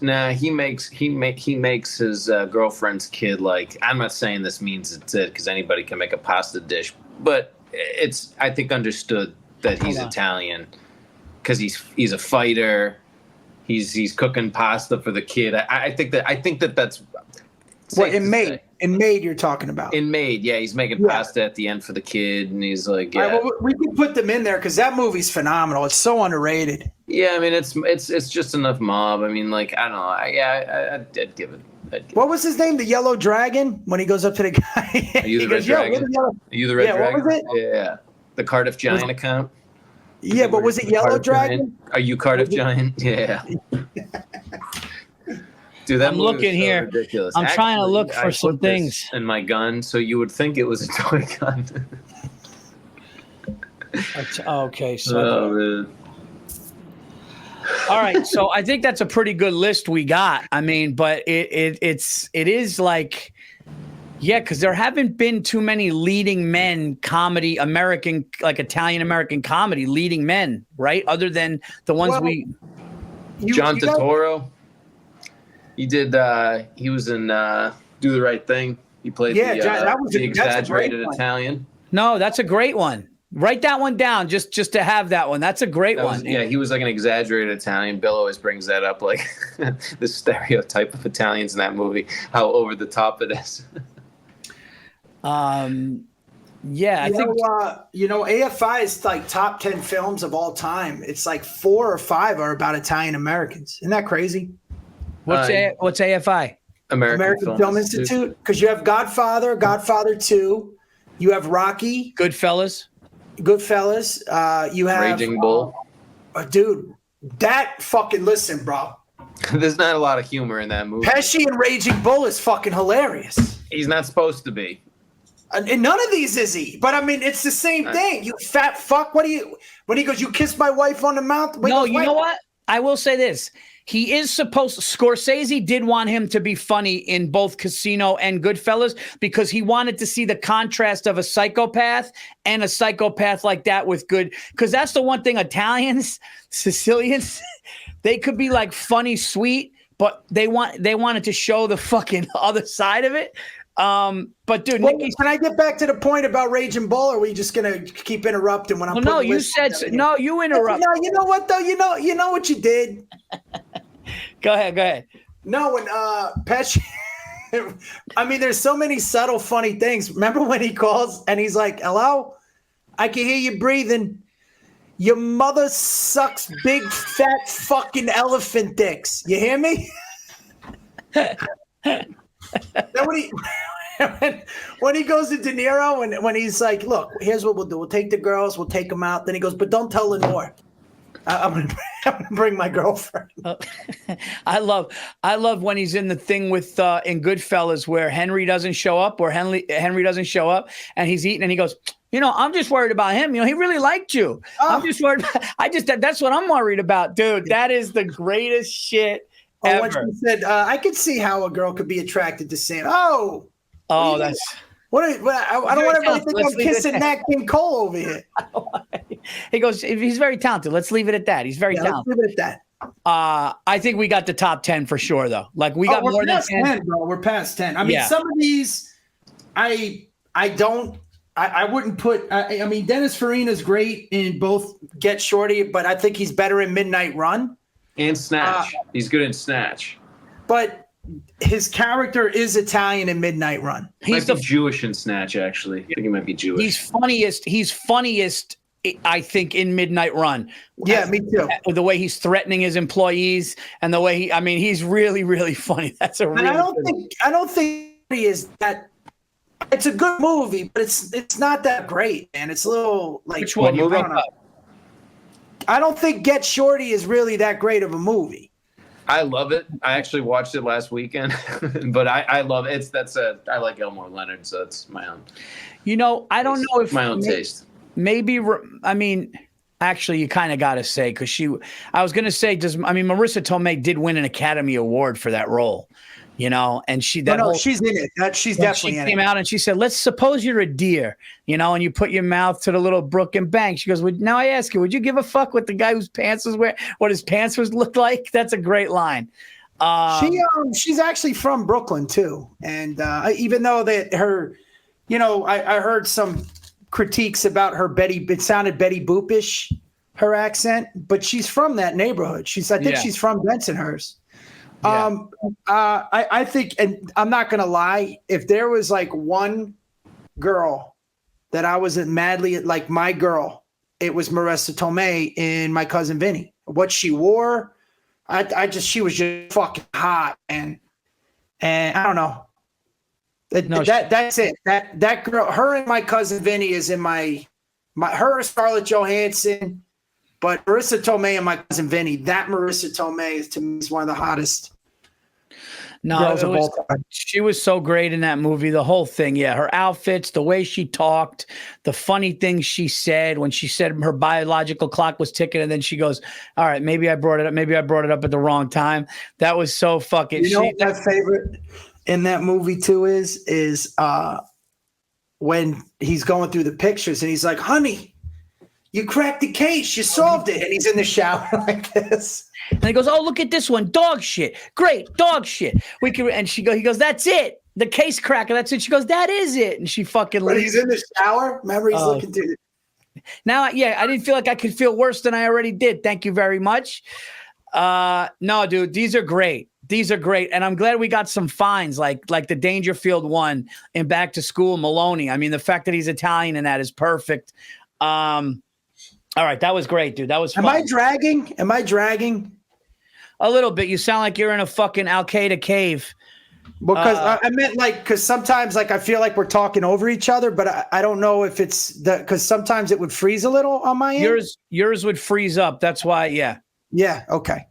his girlfriend's kid like. I'm not saying this means it's it because anybody can make a pasta dish, but it's I think understood that he's Italian because he's a fighter. He's cooking pasta for the kid. I think that's what in Made. In Made, you're talking about. In Made, yeah, he's making pasta at the end for the kid, and he's like, yeah. Right, well, we can put them in there because that movie's phenomenal. It's so underrated. Yeah, I mean, it's just enough mob. I mean, like, I don't know. I'd give it. What was his name? The Yellow Dragon? When he goes up to the guy. Are you the Red Dragon? Are you the Red Dragon? What was it? Yeah. The Cardiff Giant account? Yeah, but was it Yellow Dragon? Giant? Are you Cardiff Giant? Yeah. Dude, that I'm looking so here. Ridiculous. I'm trying to look for some things. In my gun, so you would think it was a toy gun. Okay, so All right, so I think that's a pretty good list we got. I mean, but it is like, yeah, because there haven't been too many leading men comedy, American, like Italian American comedy leading men, right? Other than the ones John Turturro. He did. He was in Do the Right Thing. He played the exaggerated Italian. No, that's a great one. Write that one down just to have that one. That's a great one. Yeah, he was like an exaggerated Italian. Bill always brings that up, like the stereotype of Italians in that movie, how over the top it is. Yeah, I think AFI is like top 10 films of all time. It's like 4 or 5 are about Italian Americans. Isn't that crazy? What's AFI? American Film Institute. Because you have Godfather, Godfather 2, you have Rocky, Goodfellas. You have Raging Bull. Dude, that fucking listen, bro. There's not a lot of humor in that movie. Pesci and Raging Bull is fucking hilarious. He's not supposed to be. And none of these is he. But I mean, it's the same thing. You fat fuck. When he goes, you kiss my wife on the mouth? No, you know what? I will say this. He is Scorsese did want him to be funny in both Casino and Goodfellas because he wanted to see the contrast of a psychopath and a psychopath like that with good. Because that's the one thing Italians, Sicilians, they could be like funny, sweet, but they wanted to show the fucking other side of it. But dude, Nicky, can I get back to the point about Raging Bull? Or are we just gonna keep interrupting when I'm? No, you said no. You interrupt. No, you know what though? You know what you did. Go ahead. No, when Pesci. I mean, there's so many subtle, funny things. Remember when he calls and he's like, "Hello, I can hear you breathing. Your mother sucks big fat fucking elephant dicks. You hear me?" Then when he goes to De Niro, when he's like, "Look, here's what we'll do. We'll take the girls. We'll take them out." Then he goes, "But don't tell Lenore. I'm gonna bring my girlfriend." I love when he's in the thing with in Goodfellas where Henry doesn't show up, and he's eating, and he goes, "I'm just worried about him. He really liked you. I'm just worried. That's what I'm worried about, dude. That is the greatest shit." When she said, "I could see how a girl could be attracted to Sam." That's what? I don't want everybody to think I'm kissing Nat King Cole over here. He goes, "He's very talented. Let's leave it at that. He's very talented." Let's leave it at that. I think we got the top 10 for sure, though. Like we got more than 10, bro. We're past 10. I mean, some of these, I wouldn't put. I mean, Dennis Farina's great in both Get Shorty, but I think he's better in Midnight Run. And Snatch. He's good in Snatch. But his character is Italian in Midnight Run. He's Jewish in Snatch, actually. I think he might be Jewish. He's funniest, I think, in Midnight Run. Yeah, me too. The way he's threatening his employees and the way he's really, really funny. That's a really I don't think he is that. It's a good movie, but it's not that great, man. It's a little like. Which one? I don't think Get Shorty is really that great of a movie. I love it. I actually watched it last weekend, but I love it. I like Elmore Leonard, so it's my own. I don't know if my own taste. Maybe actually, you kind of got to say because I was going to say, Marissa Tomei did win an Academy Award for that role. And she's in it. She's definitely in it. She came out and she said, "Let's suppose you're a deer, and you put your mouth to the little brook and bank." She goes, "Now I ask you, would you give a fuck what the guy whose pants was wearing, what his pants looked like?" That's a great line. She's actually from Brooklyn too, and even though that her, I heard some critiques about her it sounded Betty Boopish, her accent, but she's from that neighborhood. I think she's from Bensonhurst. Yeah. I think, and I'm not gonna lie, if there was like one girl that I was madly like my girl, it was Marissa Tomei in My Cousin Vinny. What she wore, she was just fucking hot, and I don't know. That's it. That girl, her and My Cousin Vinny is in her Scarlett Johansson. But Marissa Tomei and My Cousin Vinny, that Marissa Tomei to me is one of the hottest. No, girls of all time. she was so great in that movie. The whole thing, yeah, her outfits, the way she talked, the funny things she said when she said her biological clock was ticking, and then she goes, "All right, maybe I brought it up. Maybe I brought it up at the wrong time." That was so fucking. You know what my favorite in that movie too is when he's going through the pictures and he's like, "Honey, you cracked the case. You solved it." And he's in the shower like this. And he goes, "Oh, look at this one. Dog shit. Great. Dog shit. We can," and he goes, "That's it. The case cracker. That's it." She goes, "That is it." And she fucking But leaves. he's in the shower. Remember, he's looking through the Now, I didn't feel like I could feel worse than I already did. Thank you very much. No, dude, these are great. These are great. And I'm glad we got some finds like the Dangerfield one in Back to School, Maloney. I mean, the fact that he's Italian and that is perfect. All right, that was great, dude. That was fun. Am I dragging? A little bit. You sound like you're in a fucking Al-Qaeda cave. Because I meant because sometimes I feel like we're talking over each other, but I don't know if it's because sometimes it would freeze a little on my end. Yours would freeze up. That's why, yeah. Yeah, okay.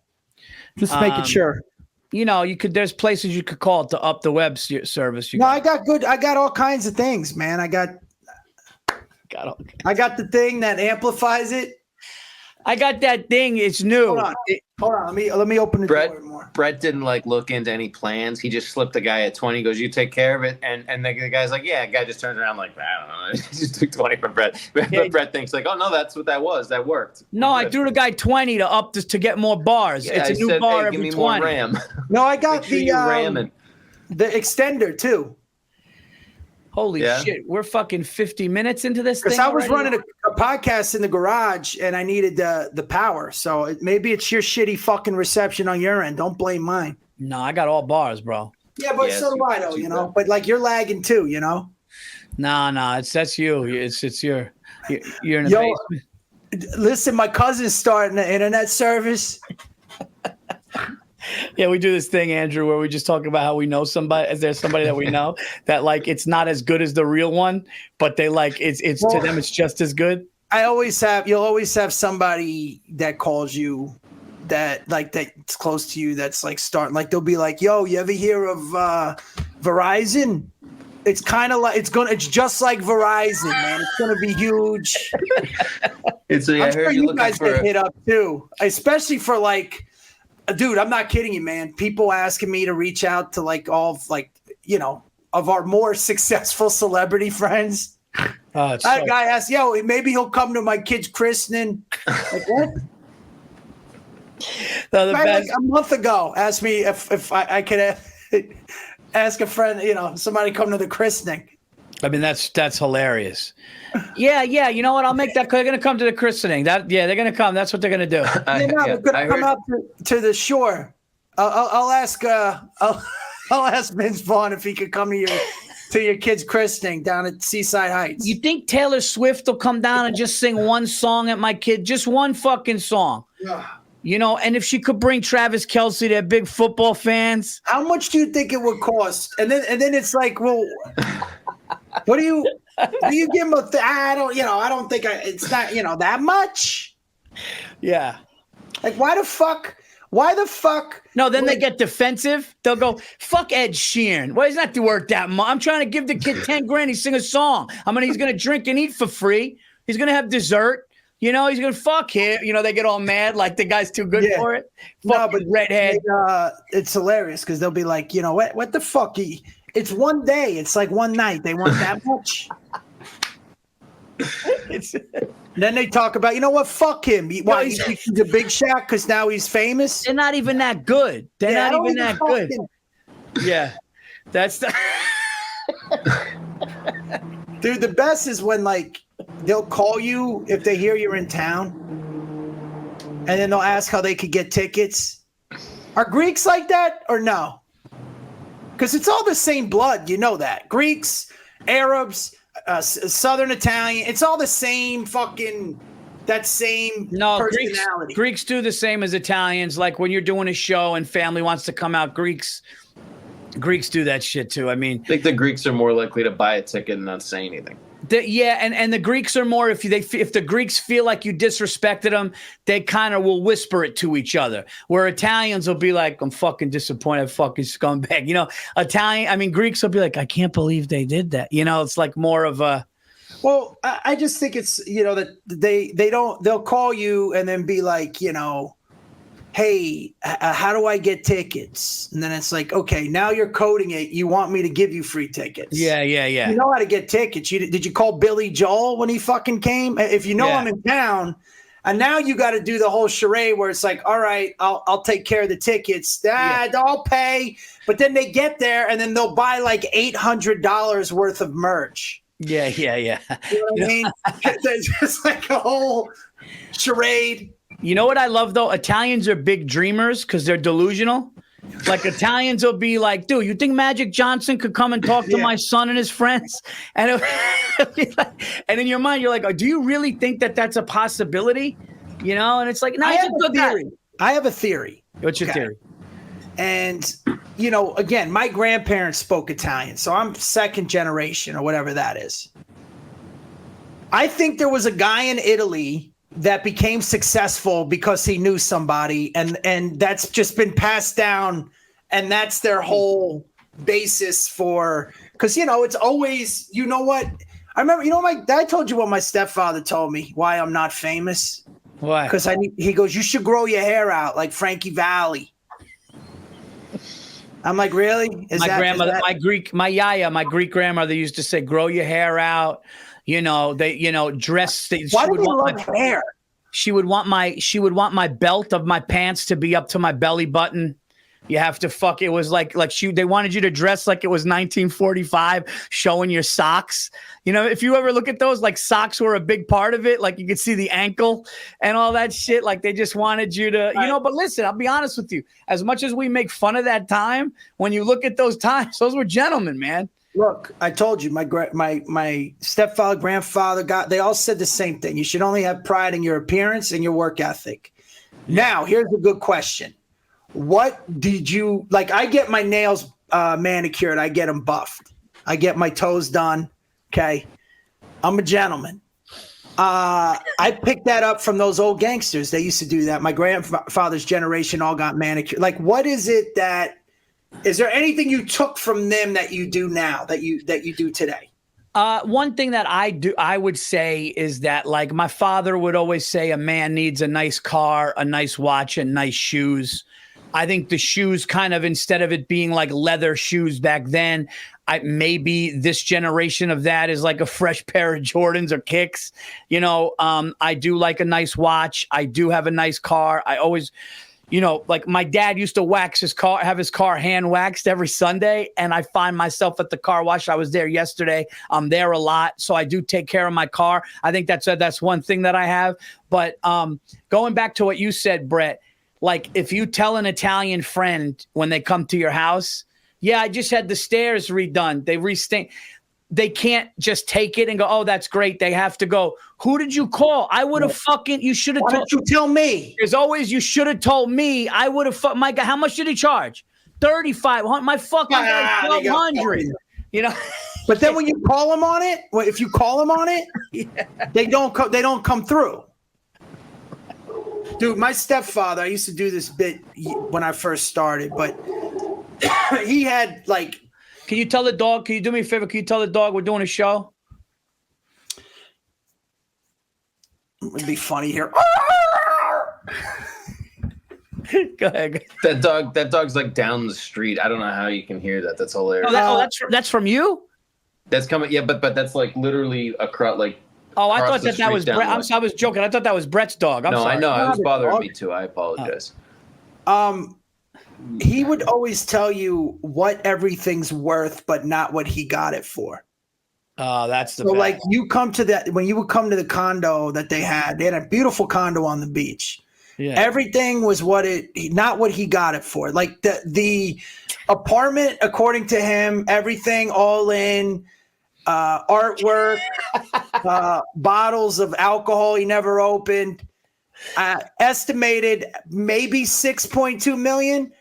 Just making sure. There's places you could call it to up the web service. I got all kinds of things, man. I got the thing that amplifies it. I got that thing. It's new. Hold on. Let me open the door more. Brett didn't look into any plans. He just slipped the guy at 20. He goes, "You take care of it." And the guy's like, "Yeah." The guy just turns around like, "I don't know." He just took 20 from Brett. But Brett thinks like, "Oh no, that's what that was. That worked." No, I threw the guy 20 to up this to get more bars. Yeah, it's a new bar every give me 20. More RAM. No, I got the extender too. Holy shit, we're fucking 50 minutes into this thing. Because I was running a podcast in the garage and I needed the power. So maybe it's your shitty fucking reception on your end. Don't blame mine. No, I got all bars, bro. Yeah, but so do I, though, But you're lagging too, No, that's you. You're in the basement. Listen, my cousin's starting the internet service. Yeah, we do this thing, Andrew, where we just talk about how we know somebody. Is there somebody that we know that it's not as good as the real one, but they it's to them it's just as good? You'll always have somebody that calls you that's close to you that's starting they'll be like, "Yo, you ever hear of Verizon?" It's kind of it's just like Verizon, man. It's gonna be huge. I'm sure you guys get hit up too, especially for dude, I'm not kidding you, man. People asking me to reach out to all of our more successful celebrity friends. That guy asked, "Yo, maybe he'll come to my kid's christening." Like what? A month ago, asked me if I could ask a friend, somebody come to the christening. I mean, that's hilarious. Yeah. You know what? I'll make that. They're going to come to the christening. They're going to come. That's what they're going to do. They're going to come out to the shore. I'll ask. I'll ask Vince Vaughn if he could come to your kid's christening down at Seaside Heights. You think Taylor Swift will come down and just sing one song at my kid? Just one fucking song. Yeah. And if she could bring Travis Kelce, they're big football fans. How much do you think it would cost? And then it's like, well, what do you give him I don't think it's not, that much. Yeah. Why the fuck? No, then they get defensive. They'll go, "Fuck Ed Sheeran. Well, he's not worth that much. I'm trying to give the kid 10 grand. He sing a song. He's going to drink and eat for free. He's going to have dessert. He's going to fuck him." They get all mad like the guy's too good for it. No, but redhead. It's hilarious because they'll be like, what the fuck? It's one day. It's like one night. They want that much. Then they talk about, what? Fuck him. Why he's the big Shaq because now he's famous. They're not even that good. They're not even that good. Yeah, that's the dude. The best is when they'll call you if they hear you're in town, and then they'll ask how they could get tickets. Are Greeks like that or no? Because it's all the same blood, that. Greeks, Arabs, Southern Italian, it's all the same fucking, that same personality. Greeks do the same as Italians. Like when you're doing a show and family wants to come out, Greeks Greeks do that shit too. I mean, I think the Greeks are more likely to buy a ticket and not say anything. Yeah, and the Greeks are more, if the Greeks feel like you disrespected them, they kind of will whisper it to each other. Where Italians will be like, I'm fucking disappointed, fucking scumbag. You know, Greeks will be like, I can't believe they did that. You know, it's like more of a. Well, I just think it's, that they'll call you and then be like, hey, how do I get tickets? And then it's like, okay, now you're coding it. You want me to give you free tickets. Yeah. You know how to get tickets. Did you call Billy Joel when he fucking came? If you know I'm in town, and now you got to do the whole charade where it's like, all right, I'll take care of the tickets. I'll pay. But then they get there and then they'll buy like $800 worth of merch. Yeah. You know what I mean? It's just like a whole charade. You know what I love, though? Italians are big dreamers because they're delusional. Like, Italians will be like, dude, you think Magic Johnson could come and talk to my son and his friends? And and in your mind, you're like, oh, do you really think that that's a possibility? You know? And it's like, no, I have a theory. What's your theory? And, again, my grandparents spoke Italian, so I'm second generation or whatever that is. I think there was a guy in Italy that became successful because he knew somebody, and that's just been passed down, and that's their whole basis for, because it's always, what I remember, I told you what my stepfather told me why I'm not famous. Why? Because he goes, you should grow your hair out like Frankie Valli. I'm like, really? My Greek grandmother used to say, grow your hair out. Dress. Why do they love hair? She would want my belt of my pants to be up to my belly button. You have to it was like they wanted you to dress like it was 1945, showing your socks. If you ever look at those, like, socks were a big part of it. Like, you could see the ankle and all that shit. Like, they just wanted you to, but listen, I'll be honest with you. As much as we make fun of that time, when you look at those times, those were gentlemen, man. Look, I told you, my stepfather, grandfather, they all said the same thing. You should only have pride in your appearance and your work ethic. Now, here's a good question. What did you, like, I get my nails manicured. I get them buffed. I get my toes done. Okay. I'm a gentleman. I picked that up from those old gangsters. They used to do that. My grandfather's generation all got manicured. Like, what is it is there anything you took from them that you do now, that you do today? One thing that I would say is that, like, my father would always say a man needs a nice car, a nice watch, and nice shoes. I think the shoes, kind of, instead of it being like leather shoes back then, maybe this generation of that is like a fresh pair of Jordans or Kicks. I do like a nice watch. I do have a nice car. I always, like, my dad used to have his car hand waxed every Sunday. And I find myself at the car wash. I was there yesterday. I'm there a lot. So I do take care of my car. I think that's one thing that I have. But going back to what you said, Bret, like, if you tell an Italian friend when they come to your house, yeah, I just had the stairs redone. They can't just take it and go, oh, that's great. They have to go, who did you call? I would have you should have told. Why don't you tell me? There's always, you should have told me. I would have, my God, how much did he charge? $3,500. My fucking guy, $1,200. But then when you call them on it, if you call them on it, they don't come through. Dude, my stepfather, I used to do this bit when I first started, but he had, like... Can you tell the dog? Can you do me a favor? Can you tell the dog we're doing a show? It'd be funny here. Go ahead. That dog's like down the street. I don't know how you can hear that. That's hilarious. That's from you? That's coming. Yeah, but that's like literally across, like. Oh, I thought that was Bret. I was joking. I thought that was Bret's dog. I'm sorry. I know. It was bothering me too. I apologize. He would always tell you what everything's worth, but not what he got it for. Oh, that's the so best. Like, when you would come to the condo that they had a beautiful condo on the beach. Yeah. Everything was not what he got it for. Like, the apartment, according to him, everything all in, artwork, bottles of alcohol he never opened, estimated maybe $6.2 million.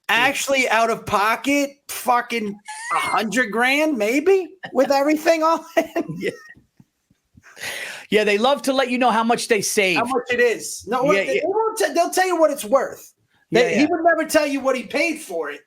actually out of pocket fucking $100,000 maybe with everything on it. Yeah. Yeah, they love to let you know how much they save. How much it is. No, Yeah, they'll tell you what it's worth. Yeah. He would never tell you what he paid for it.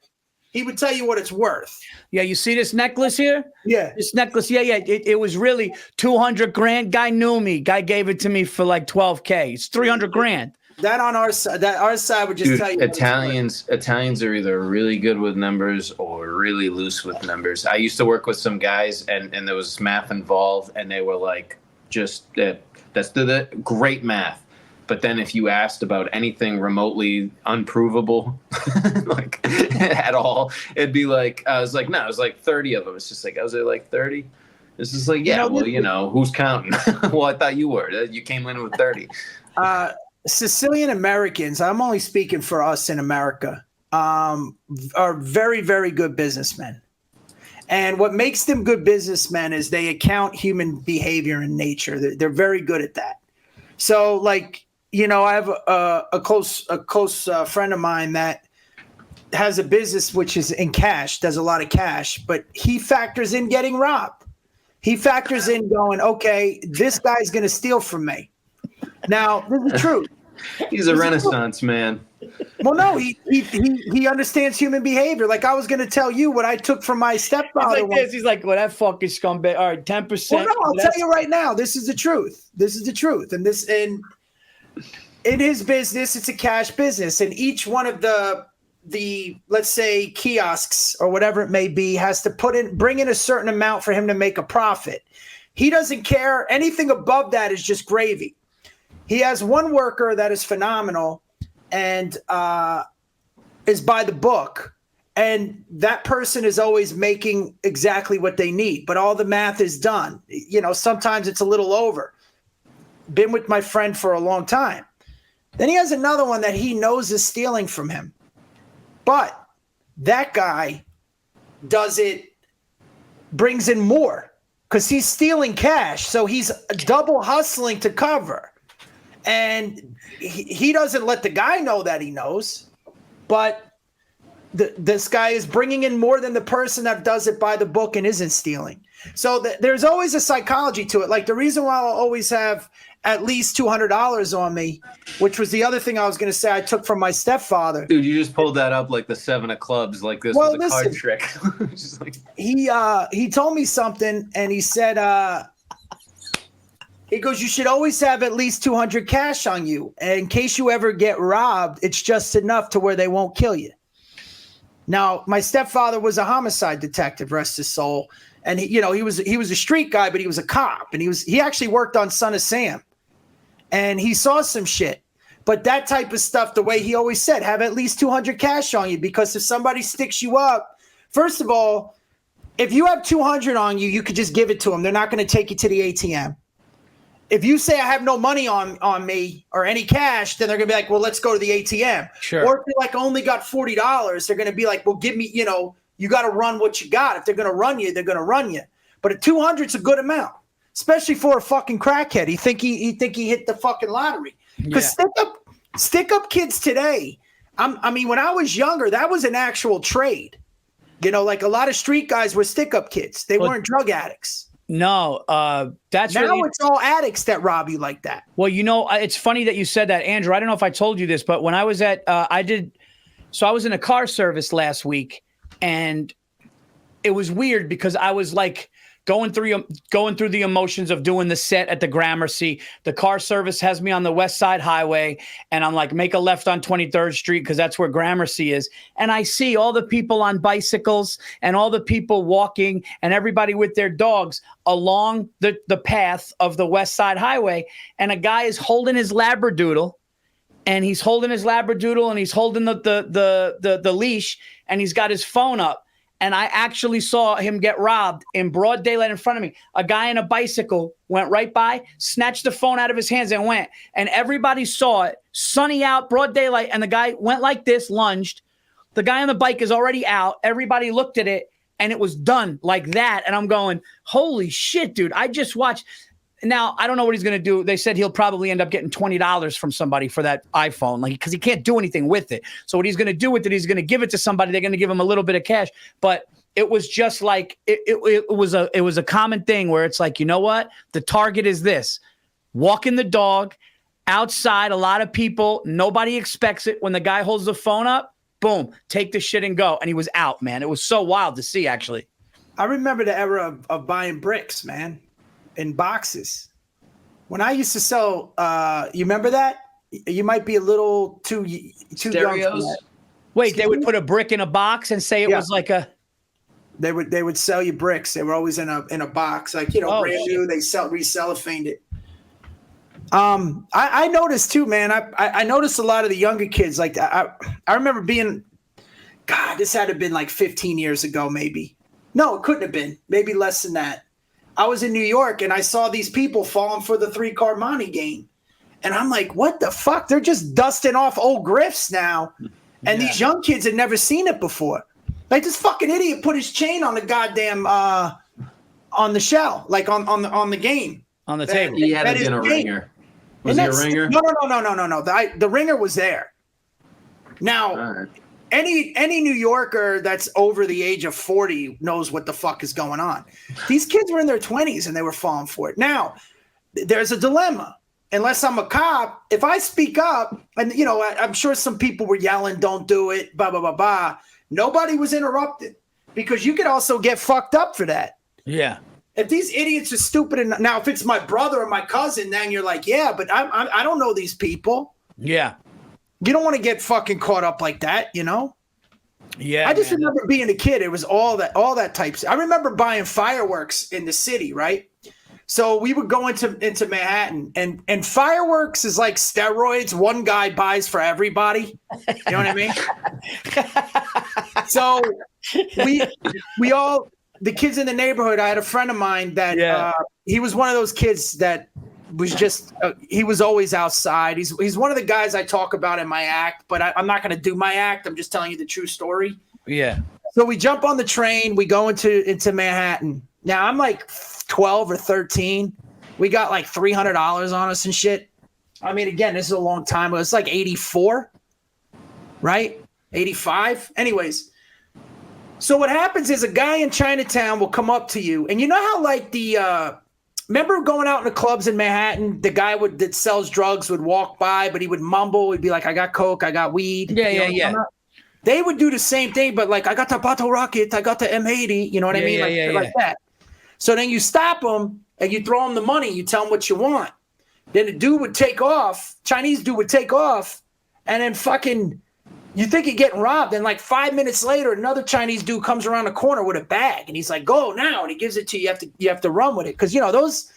He would tell you what it's worth. Yeah, you see this necklace here? Yeah. This necklace, it was really $200,000. Guy knew me. Guy gave it to me for like $12K. It's $300,000. That on our side, would just tell you. Italians are either really good with numbers or really loose with numbers. I used to work with some guys, and there was math involved, and they were like, just that's the great math. But then if you asked about anything remotely unprovable, like at all, it'd be like, I was like, no, it was like 30 of them. It's just like, I was like 30. This is like, yeah, who's counting? Well, I thought you were. You came in with 30. Sicilian Americans, I'm only speaking for us in America, are very, very good businessmen. And what makes them good businessmen is they account human behavior and nature. They're very good at that. So, like, I have a close friend of mine that has a business which is in cash, does a lot of cash, but he factors in getting robbed. He factors in going, okay, this guy's going to steal from me. Now, this is the truth. He's a Renaissance man. Well, no, he understands human behavior. Like I was going to tell you what I took from my stepfather. He's like this. He's like, well, that fucking scumbag. All right, 10%. Well, no, I'll tell you right now. This is the truth. This is the truth. And in his business, it's a cash business, and each one of the let's say kiosks or whatever it may be has to bring in a certain amount for him to make a profit. He doesn't care. Anything above that is just gravy. He has one worker that is phenomenal and is by the book. And that person is always making exactly what they need, but all the math is done. Sometimes it's a little over. Been with my friend for a long time. Then he has another one that he knows is stealing from him. But that guy brings in more because he's stealing cash. So he's double hustling to cover. And he doesn't let the guy know that he knows, but this guy is bringing in more than the person that does it by the book and isn't stealing. So there's always a psychology to it. Like the reason why I'll always have at least $200 on me, which was the other thing I was going to say I took from my stepfather. Dude, you just pulled that up like the 7 of clubs, like this was a card trick. Just like... He told me something, and he said, he goes, you should always have at least 200 cash on you. And in case you ever get robbed, it's just enough to where they won't kill you. Now, my stepfather was a homicide detective, rest his soul. And he was a street guy, but he was a cop. And he actually worked on Son of Sam. And he saw some shit. But that type of stuff, the way he always said, have at least 200 cash on you. Because if somebody sticks you up, first of all, if you have 200 on you, you could just give it to them. They're not going to take you to the ATM. If you say I have no money on me or any cash, then they're going to be like, well, let's go to the ATM. Sure. Or if you like only got $40, they're going to be like, well, give me, you got to run what you got. If they're going to run you, they're going to run you. But at 200's a good amount, especially for a fucking crackhead. He think he hit the fucking lottery. Because stick up kids today. I mean, when I was younger, that was an actual trade. Like a lot of street guys were stick up kids. They weren't drug addicts. No, that's now really... it's all addicts that rob you like that. Well, it's funny that you said that, Andrew. I don't know if I told you this, but when I was at, I was in a car service last week, and it was weird because I was like going through the emotions of doing the set at the Gramercy. The car service has me on the West Side Highway, and I'm like, make a left on 23rd Street because that's where Gramercy is. And I see all the people on bicycles and all the people walking and everybody with their dogs along the path of the West Side Highway. And a guy is holding his Labradoodle, and he's holding the leash, and he's got his phone up. And I actually saw him get robbed in broad daylight in front of me. A guy on a bicycle went right by, snatched the phone out of his hands and went. And everybody saw it, sunny out, broad daylight. And the guy went like this, lunged. The guy on the bike is already out. Everybody looked at it, and it was done like that. And I'm going, holy shit, dude. I just watched. Now, I don't know what he's going to do. They said he'll probably end up getting $20 from somebody for that iPhone, like, because he can't do anything with it. So what he's going to do with it, he's going to give it to somebody. They're going to give him a little bit of cash. But it was just like it was a common thing where it's like, you know what? The target is this: walking the dog outside. A lot of people, nobody expects it. When the guy holds the phone up, boom, take the shit and go. And he was out, man. It was so wild to see, actually. I remember the era of buying bricks, man, in boxes. When I used to sell, you remember that? You might be a little too young for that. Wait, they would put a brick in a box and say it was like a. They would sell you bricks. They were always in a box, like, you know, brand new. They recellophane it. I noticed too, man. I noticed a lot of the younger kids. Like I remember being, God, this had to have been like 15 years ago, maybe. No, it couldn't have been. Maybe less than that. I was in New York and I saw these people falling for the 3-card money game. And I'm like, what the fuck? They're just dusting off old grifts now. And these young kids had never seen it before. Like, this fucking idiot put his chain on the goddamn on the shell, like on the game. On the table. He had it in a ringer. Was he a ringer? No. The ringer was there. Now, any New Yorker that's over the age of 40 knows what the fuck is going on. These kids were in their 20s and they were falling for it. Now, there's a dilemma. Unless I'm a cop, if I speak up, and, you know, I'm sure some people were yelling, don't do it, blah, blah, blah, blah. Nobody was interrupted, because you could also get fucked up for that. Yeah. If these idiots are stupid, and now if it's my brother or my cousin, then you're like, yeah, but I don't know these people. Yeah. You don't want to get fucking caught up like that, you know? Yeah. I just remember being a kid. It was all that types. I remember buying fireworks in the city, right? So we would go into Manhattan, and fireworks is like steroids. One guy buys for everybody. You know what I mean? So we all, the kids in the neighborhood, I had a friend of mine that he was one of those kids that was just he was always outside. He's one of the guys I talk about in my act, but I'm not going to do my act. I'm just telling you the true story. Yeah. So we jump on the train. We go into Manhattan. Now I'm like 12 or 13. We got like $300 on us and shit. I mean, again, this is a long time ago. It's like 84, right? 85. Anyways, so what happens is a guy in Chinatown will come up to you, and you know how like remember going out in the clubs in Manhattan, the guy that sells drugs would walk by, but he would mumble. He'd be like, I got coke, I got weed. Yeah. They would do the same thing, but like, I got the bottle rocket, I got the M80. You know what I mean? Like that. So then you stop them and you throw them the money. You tell them what you want. Then the dude would take off. Chinese dude would take off, and then fucking, you think you're getting robbed. And like 5 minutes later, another Chinese dude comes around the corner with a bag, and he's like, "Go now!" And he gives it to you. You have to run with it, because you know those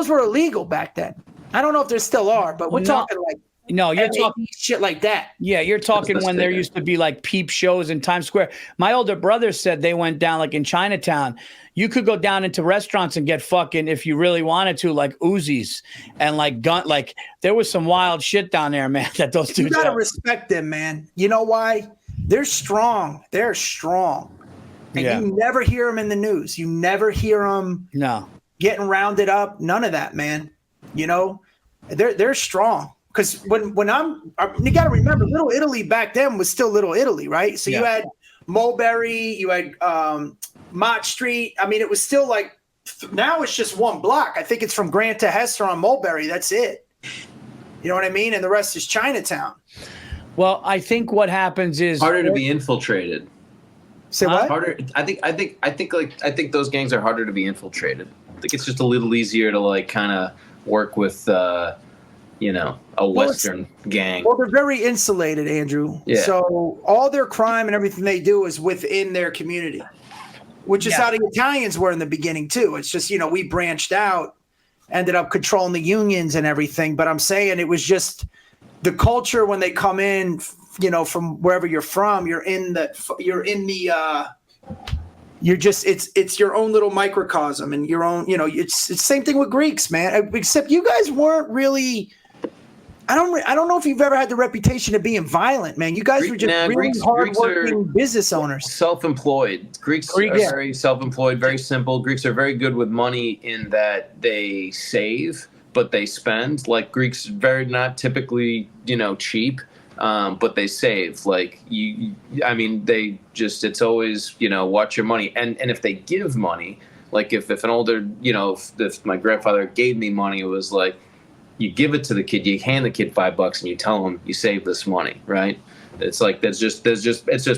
were illegal back then. I don't know if there still are, but we're talking like. No, you're talking shit like that. Yeah, you're talking when there used to be like peep shows in Times Square. My older brother said they went down like in Chinatown. You could go down into restaurants and get fucking, if you really wanted to, like Uzis and like gun. Like there was some wild shit down there, man. That those dudes. You gotta respect them, man. You know why? They're strong. They're strong. And you never hear them in the news. You never hear them. No. Getting rounded up. None of that, man. You know, they're strong. Because when you got to remember, Little Italy back then was still Little Italy, right? So you had Mulberry, you had Mott Street. I mean, it was still like, now it's just one block. I think it's from Grant to Hester on Mulberry. That's it. You know what I mean? And the rest is Chinatown. Well, I think what happens is harder to be infiltrated. Say what? Harder. I think those gangs are harder to be infiltrated. I think it's just a little easier to like kind of work with. A Western gang. Well, they're very insulated, Andrew. Yeah. So all their crime and everything they do is within their community, which is how the Italians were in the beginning too. It's just, we branched out, ended up controlling the unions and everything. But I'm saying it was just the culture when they come in, from wherever you're from, it's your own little microcosm and your own, it's the same thing with Greeks, man. Except you guys weren't really I don't know if you've ever had the reputation of being violent, man. You guys were just really hardworking business owners. Self-employed. Greeks are very self-employed, very simple. Greeks are very good with money in that they save, but they spend. Like Greeks, very not typically, cheap, but they save. Like they just, it's always, watch your money. And if they give money, like if an older, if my grandfather gave me money, it was like, you give it to the kid, you hand the kid $5 and you tell him you save this money, right? It's like it's just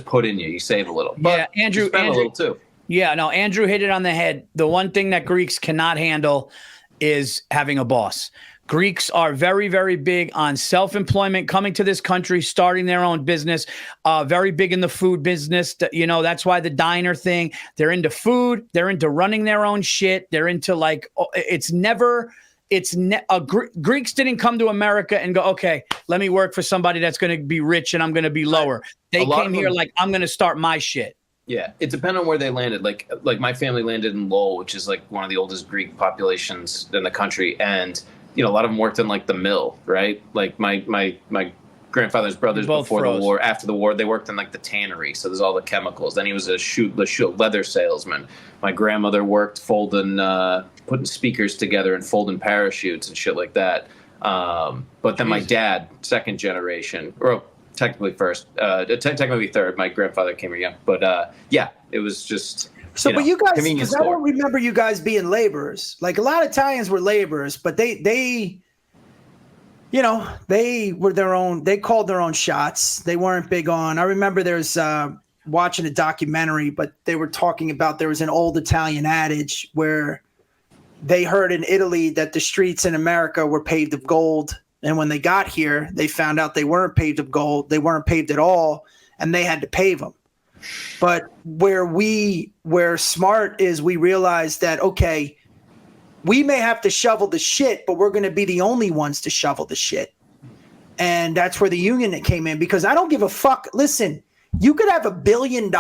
put in you. You save a little. But Andrew, you spend a little too. Yeah, no, Andrew hit it on the head. The one thing that Greeks cannot handle is having a boss. Greeks are very, very big on self-employment, coming to this country, starting their own business, very big in the food business. That's why the diner thing, they're into food. They're into running their own shit. They're into Greeks didn't come to America and go, okay, let me work for somebody that's going to be rich and I'm going to be lower. They came here like, I'm going to start my shit. Yeah, it depends on where they landed. Like my family landed in Lowell, which is like one of the oldest Greek populations in the country, and a lot of them worked in like the mill, right? Like my grandfather's brothers before the war, after the war, they worked in like the tannery. So there's all the chemicals. Then he was a leather salesman. My grandmother worked putting speakers together and folding parachutes and shit like that. But then my dad, second generation, or technically technically third. My grandfather came here young, but it was just. So, but you guys, because I don't remember you guys being laborers. Like a lot of Italians were laborers, but they were their own. They called their own shots. They weren't big on. I remember there's watching a documentary, but they were talking about there was an old Italian adage where they heard in Italy that the streets in America were paved of gold. And when they got here, they found out they weren't paved of gold. They weren't paved at all, and they had to pave them. But where smart is, we realized that, okay, we may have to shovel the shit, but we're going to be the only ones to shovel the shit. And that's where the union came in, because I don't give a fuck. Listen, you could have $1 billion,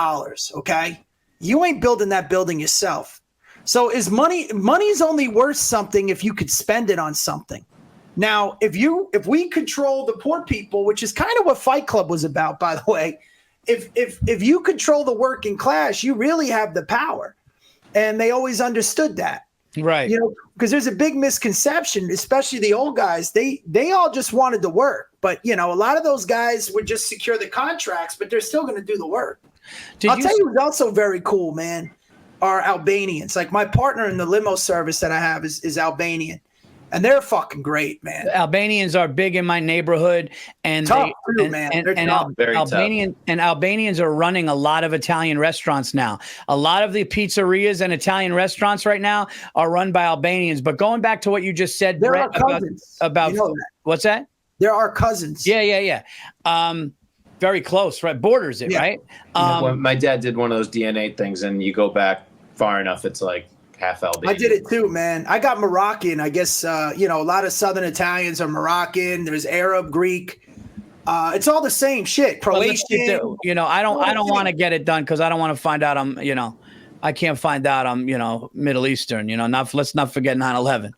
okay? You ain't building that building yourself. So money's only worth something if you could spend it on something. Now, if we control the poor people, which is kind of what Fight Club was about, by the way, if you control the working class, you really have the power. And they always understood that. Right. Because there's a big misconception, especially the old guys. They all just wanted to work. But, a lot of those guys would just secure the contracts, but they're still going to do the work. I'll tell you who's also very cool, man, are Albanians. Like my partner in the limo service that I have is Albanian. And they're fucking great, man. The Albanians are big in my neighborhood, and tough, man. Albanians are running a lot of Italian restaurants now. A lot of the pizzerias and Italian restaurants right now are run by Albanians. But going back to what you just said, they're Bret, our cousins. about what's that? They're our cousins. Yeah. Very close, right? Borders it, right? When my dad did one of those DNA things, and you go back far enough, it's like half Albanian. I did it too, man. I got Moroccan. I guess a lot of Southern Italians are Moroccan. There's Arab, Greek. It's all the same shit. Croatian. I don't want to get it done because I don't want to find out I can't find out I'm Middle Eastern. Let's not forget 9/11.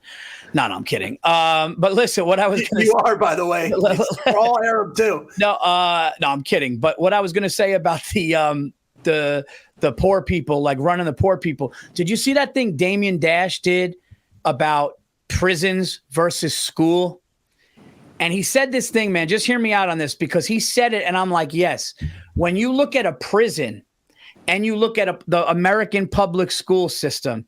No, I'm kidding. But listen, what I was gonna you are, by the way. We're all Arab too. No, I'm kidding. But what I was going to say about the poor people, like running the poor people. Did you see that thing Damien Dash did about prisons versus school? And he said this thing, man, just hear me out on this, because he said it and I'm like, yes. When you look at a prison and you look at the American public school system,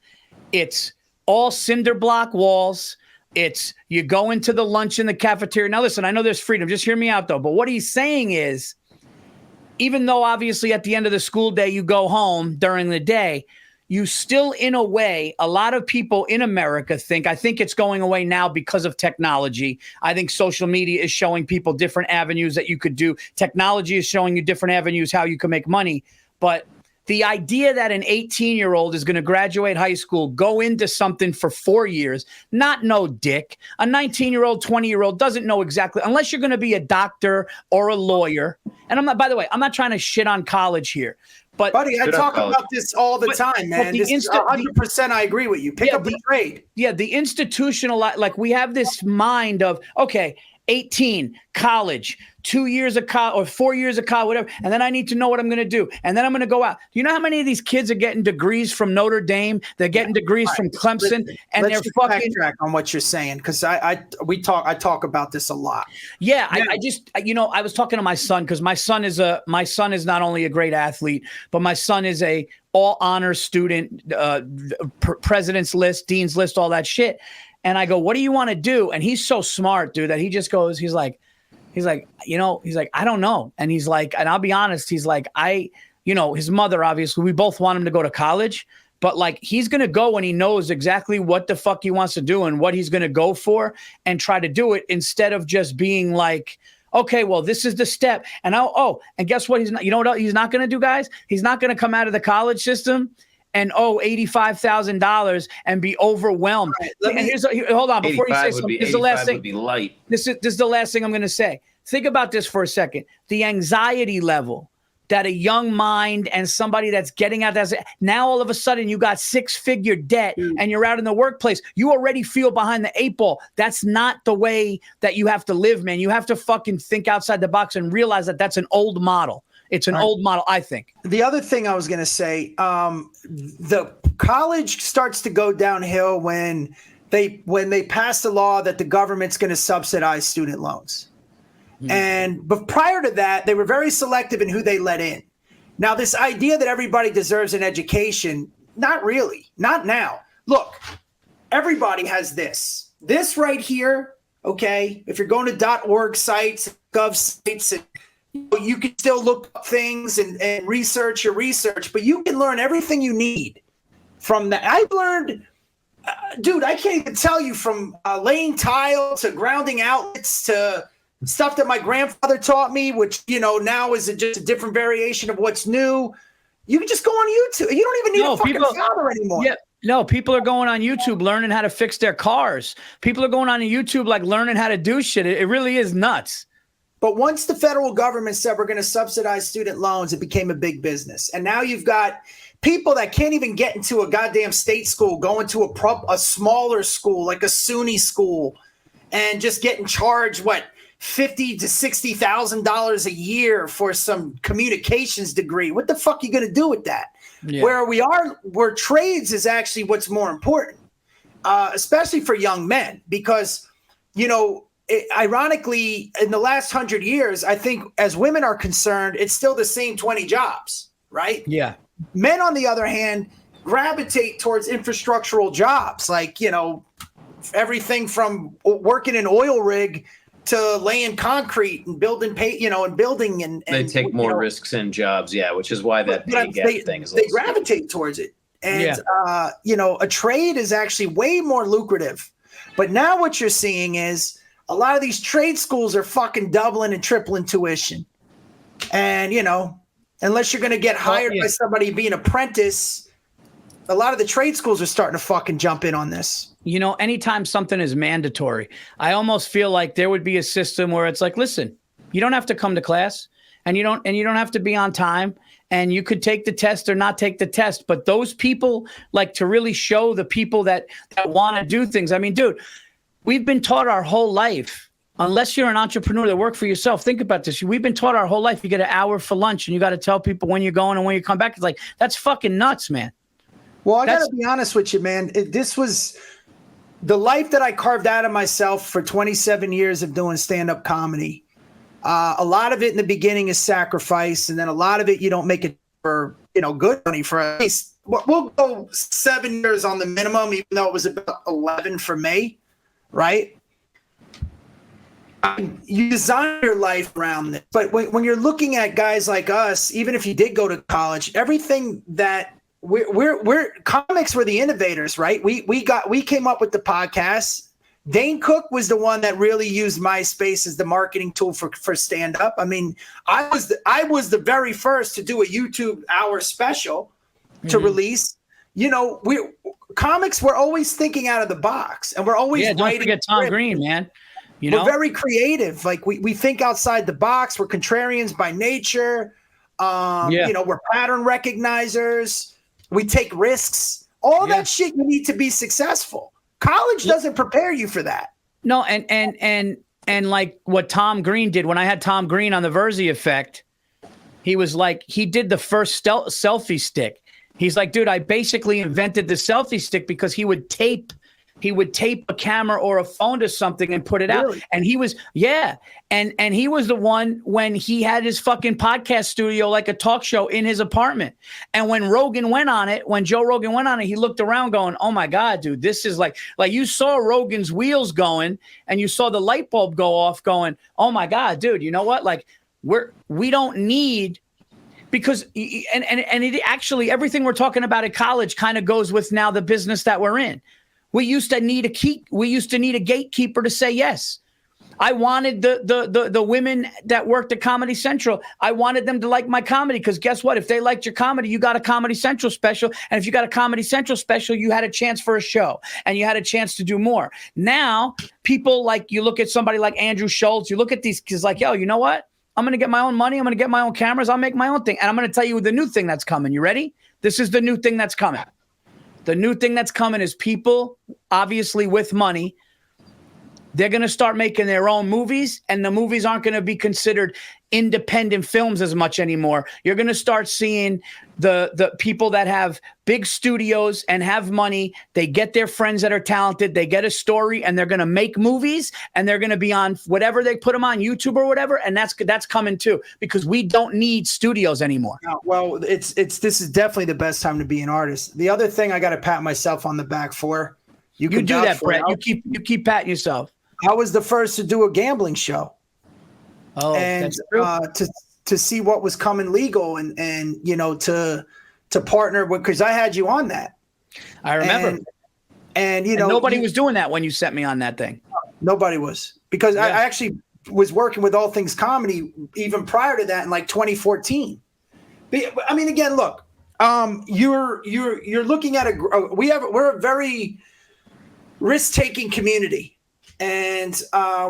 it's all cinder block walls. It's you go into the lunch in the cafeteria. Now, listen, I know there's freedom. Just hear me out, though. But what he's saying is, even though obviously at the end of the school day, you go home during the day, you still, in a way, a lot of people in America I think it's going away now because of technology. I think social media is showing people different avenues that you could do. Technology is showing you different avenues how you can make money. But the idea that an 18-year-old is going to graduate high school, go into something for 4 years, not know dick. A 19-year-old, 20-year-old doesn't know exactly, unless you're going to be a doctor or a lawyer. And by the way, I'm not trying to shit on college here. But buddy, I talk about this all the time, man. 100% I agree with you. Pick up the trade. Yeah, the institutional, like we have this mind of, okay, 18, college, 2 years of college or 4 years of college, whatever. And then I need to know what I'm going to do. And then I'm going to go out. Do you know how many of these kids are getting degrees from Notre Dame? They're getting degrees from Clemson, and let's they're fucking backtrack on what you're saying, because I talk about this a lot. Yeah, I just, I was talking to my son, because my son is not only a great athlete, but my son is a all honors student, president's list, dean's list, all that shit. And I go, what do you want to do? And he's so smart, dude, that he just goes, he's like, I don't know. And he's like, and I'll be honest, he's like, his mother, obviously, we both want him to go to college, but like, he's going to go when he knows exactly what the fuck he wants to do and what he's going to go for and try to do it, instead of just being like, okay, well, this is the step. And and guess what? He's not, you know what he's not going to do, guys? He's not going to come out of the college system and owe $85,000 and be overwhelmed. Right, hold on, before you say something, this is the last thing. This is the last thing I'm going to say. Think about this for a second. The anxiety level that a young mind and somebody that's getting out, now all of a sudden you got 6-figure debt and you're out in the workplace. You already feel behind the 8 ball. That's not the way that you have to live, man. You have to fucking think outside the box and realize that that's an old model. It's an old model, I think. The other thing I was going to say, the college starts to go downhill when they pass the law that the government's going to subsidize student loans. But prior to that, they were very selective in who they let in. Now, this idea that everybody deserves an education, not really, not now. Look, everybody has this. This right here, okay? If you're going to .org sites, gov sites, and you can still look up things and research your research, but you can learn everything you need from that. I've learned, dude, I can't even tell you, from laying tile to grounding outlets to stuff that my grandfather taught me, which, now is just a different variation of what's new. You can just go on YouTube. You don't even need a fucking father anymore. Yeah. No, people are going on YouTube learning how to fix their cars. People are going on YouTube like learning how to do shit. It really is nuts. But once the federal government said we're going to subsidize student loans, it became a big business. And now you've got people that can't even get into a goddamn state school, going to a smaller school, like a SUNY school, and just getting charged, $50,000 to $60,000 a year for some communications degree. What the fuck are you going to do with that? Yeah. Where trades is actually what's more important, especially for young men, because, ironically, in the last 100 years, I think as women are concerned, it's still the same 20 jobs, right? Yeah. Men, on the other hand, gravitate towards infrastructural jobs, like, everything from working an oil rig to laying concrete and building, and they take more risks in jobs, which is why that pay gap thing is. They gravitate towards it, and a trade is actually way more lucrative. But now what you're seeing is a lot of these trade schools are fucking doubling and tripling tuition, and unless you're going to get hired by somebody, be an apprentice, a lot of the trade schools are starting to fucking jump in on this. Anytime something is mandatory, I almost feel like there would be a system where it's like, listen, you don't have to come to class, and you don't have to be on time, and you could take the test or not take the test. But those people, like, to really show the people that want to do things. I mean, dude, we've been taught our whole life, unless you're an entrepreneur that work for yourself. Think about this. We've been taught our whole life, you get an hour for lunch and you got to tell people when you're going and when you come back. It's like, that's fucking nuts, man. Well, I got to be honest with you, man. This was the life that I carved out of myself for 27 years of doing stand-up comedy. A lot of it in the beginning is sacrifice, and then a lot of it you don't make it for good money. For at least we'll go 7 years on the minimum, even though it was about 11 for me, right? You design your life around this, but when you're looking at guys like us, even if you did go to college, everything that we're comics were the innovators, right? We came up with the podcast. Dane Cook was the one that really used MySpace as the marketing tool for stand up. I mean, I was the very first to do a YouTube hour special to release. Comics were always thinking out of the box, and we're always don't forget Tom Green, man. We're very creative. Like we think outside the box. We're contrarians by nature. We're pattern recognizers. We take risks. All that shit you need to be successful. College doesn't prepare you for that. No, and And like what Tom Green did, when I had Tom Green on the Virzi Effect, he was like, he did the first selfie stick. He's like, dude, I basically invented the selfie stick because he would tape a camera or a phone to something and put it out. And he was, and he was the one when he had his fucking podcast studio, like a talk show in his apartment. And when Joe Rogan went on it, he looked around going, oh my God, dude, this is like you saw Rogan's wheels going and you saw the light bulb go off going, oh my God, dude, you know what? Like we don't need, because and it actually, everything we're talking about at college kind of goes with now the business that we're in. We used to need a gatekeeper to say yes. I wanted the women that worked at Comedy Central, I wanted them to like my comedy, because guess what? If they liked your comedy, you got a Comedy Central special. And if you got a Comedy Central special, you had a chance for a show and you had a chance to do more. Now, people like, you look at somebody like Andrew Schultz, you look at these kids like, yo, you know what? I'm going to get my own money. I'm going to get my own cameras. I'll make my own thing. And I'm going to tell you the new thing that's coming. You ready? This is the new thing that's coming. The new thing that's coming is people, obviously with money, they're going to start making their own movies, and the movies aren't going to be considered independent films as much anymore. You're going to start seeing the people that have big studios and have money. They get their friends that are talented. They get a story, and they're going to make movies, and they're going to be on whatever they put them on, YouTube or whatever. And that's coming too, because we don't need studios anymore. Well, this is definitely the best time to be an artist. The other thing I got to pat myself on the back for, you do that, Bret. You keep patting yourself. I was the first to do a gambling show. Oh, and that's true. To see what was coming legal and you know, to partner with, because I had you on that. I remember. And you know, nobody was doing that when you set me on that thing. Nobody was, because I actually was working with All Things Comedy even prior to that in like 2014. I mean, again, look, you're looking at we're a very risk-taking community. And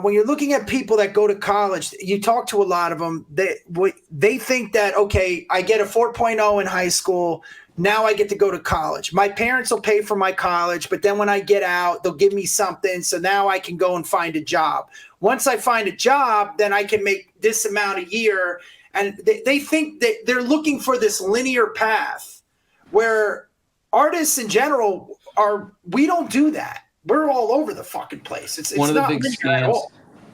when you're looking at people that go to college, you talk to a lot of them. They think that, okay, I get a 4.0 in high school. Now I get to go to college. My parents will pay for my college, but then when I get out, they'll give me something. So now I can go and find a job. Once I find a job, then I can make this amount a year. And they think that they're looking for this linear path, where artists in general we don't do that. We're all over the fucking place. It's one of the not big scams.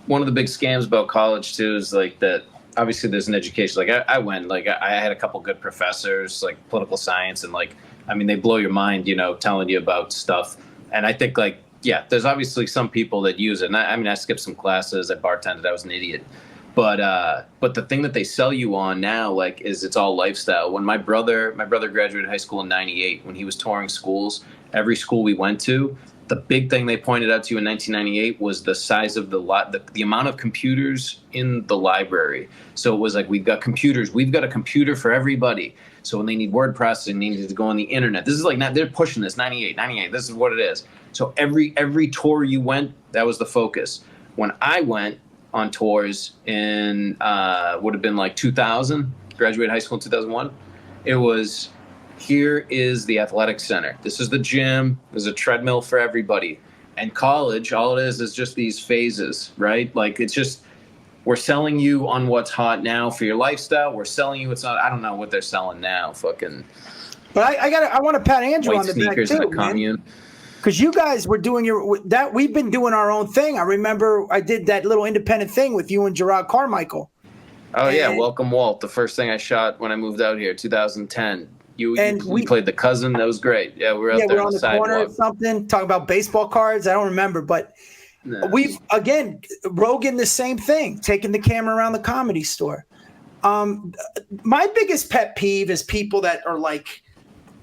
One of the big scams about college too is like that. Obviously, there's an education. Like I went, like I had a couple good professors, like political science, and like I mean, they blow your mind, you know, telling you about stuff. And I think like there's obviously some people that use it. And I mean, I skipped some classes. I bartended. I was an idiot. But the thing that they sell you on now, like, is it's all lifestyle. When my brother graduated high school in '98, when he was touring schools, every school we went to, the big thing they pointed out to you in 1998 was the size of the amount of computers in the library. So it was like, we've got computers. We've got a computer for everybody. So when they need word processing, they need to go on the internet. This is like, they're pushing this 98. This is what it is. So every tour you went, that was the focus. When I went on tours in would have been like 2000, graduated high school in 2001, it was, here is the athletic center. This is the gym. There's a treadmill for everybody. And college, all it is just these phases, right? Like, it's just, we're selling you on what's hot now for your lifestyle. We're selling you what's not. I don't know what they're selling now. Fucking. But I want to pat Andrew on the back sneakers too, in a commune. Because you guys were doing we've been doing our own thing. I remember I did that little independent thing with you and Gerard Carmichael. Oh yeah, Welcome Walt. The first thing I shot when I moved out here, 2010. You played the cousin. That was great. Yeah, we were out there on the corner or something, talking about baseball cards. I don't remember, but we've, again, Rogan, the same thing, taking the camera around the Comedy Store. My biggest pet peeve is people that are like,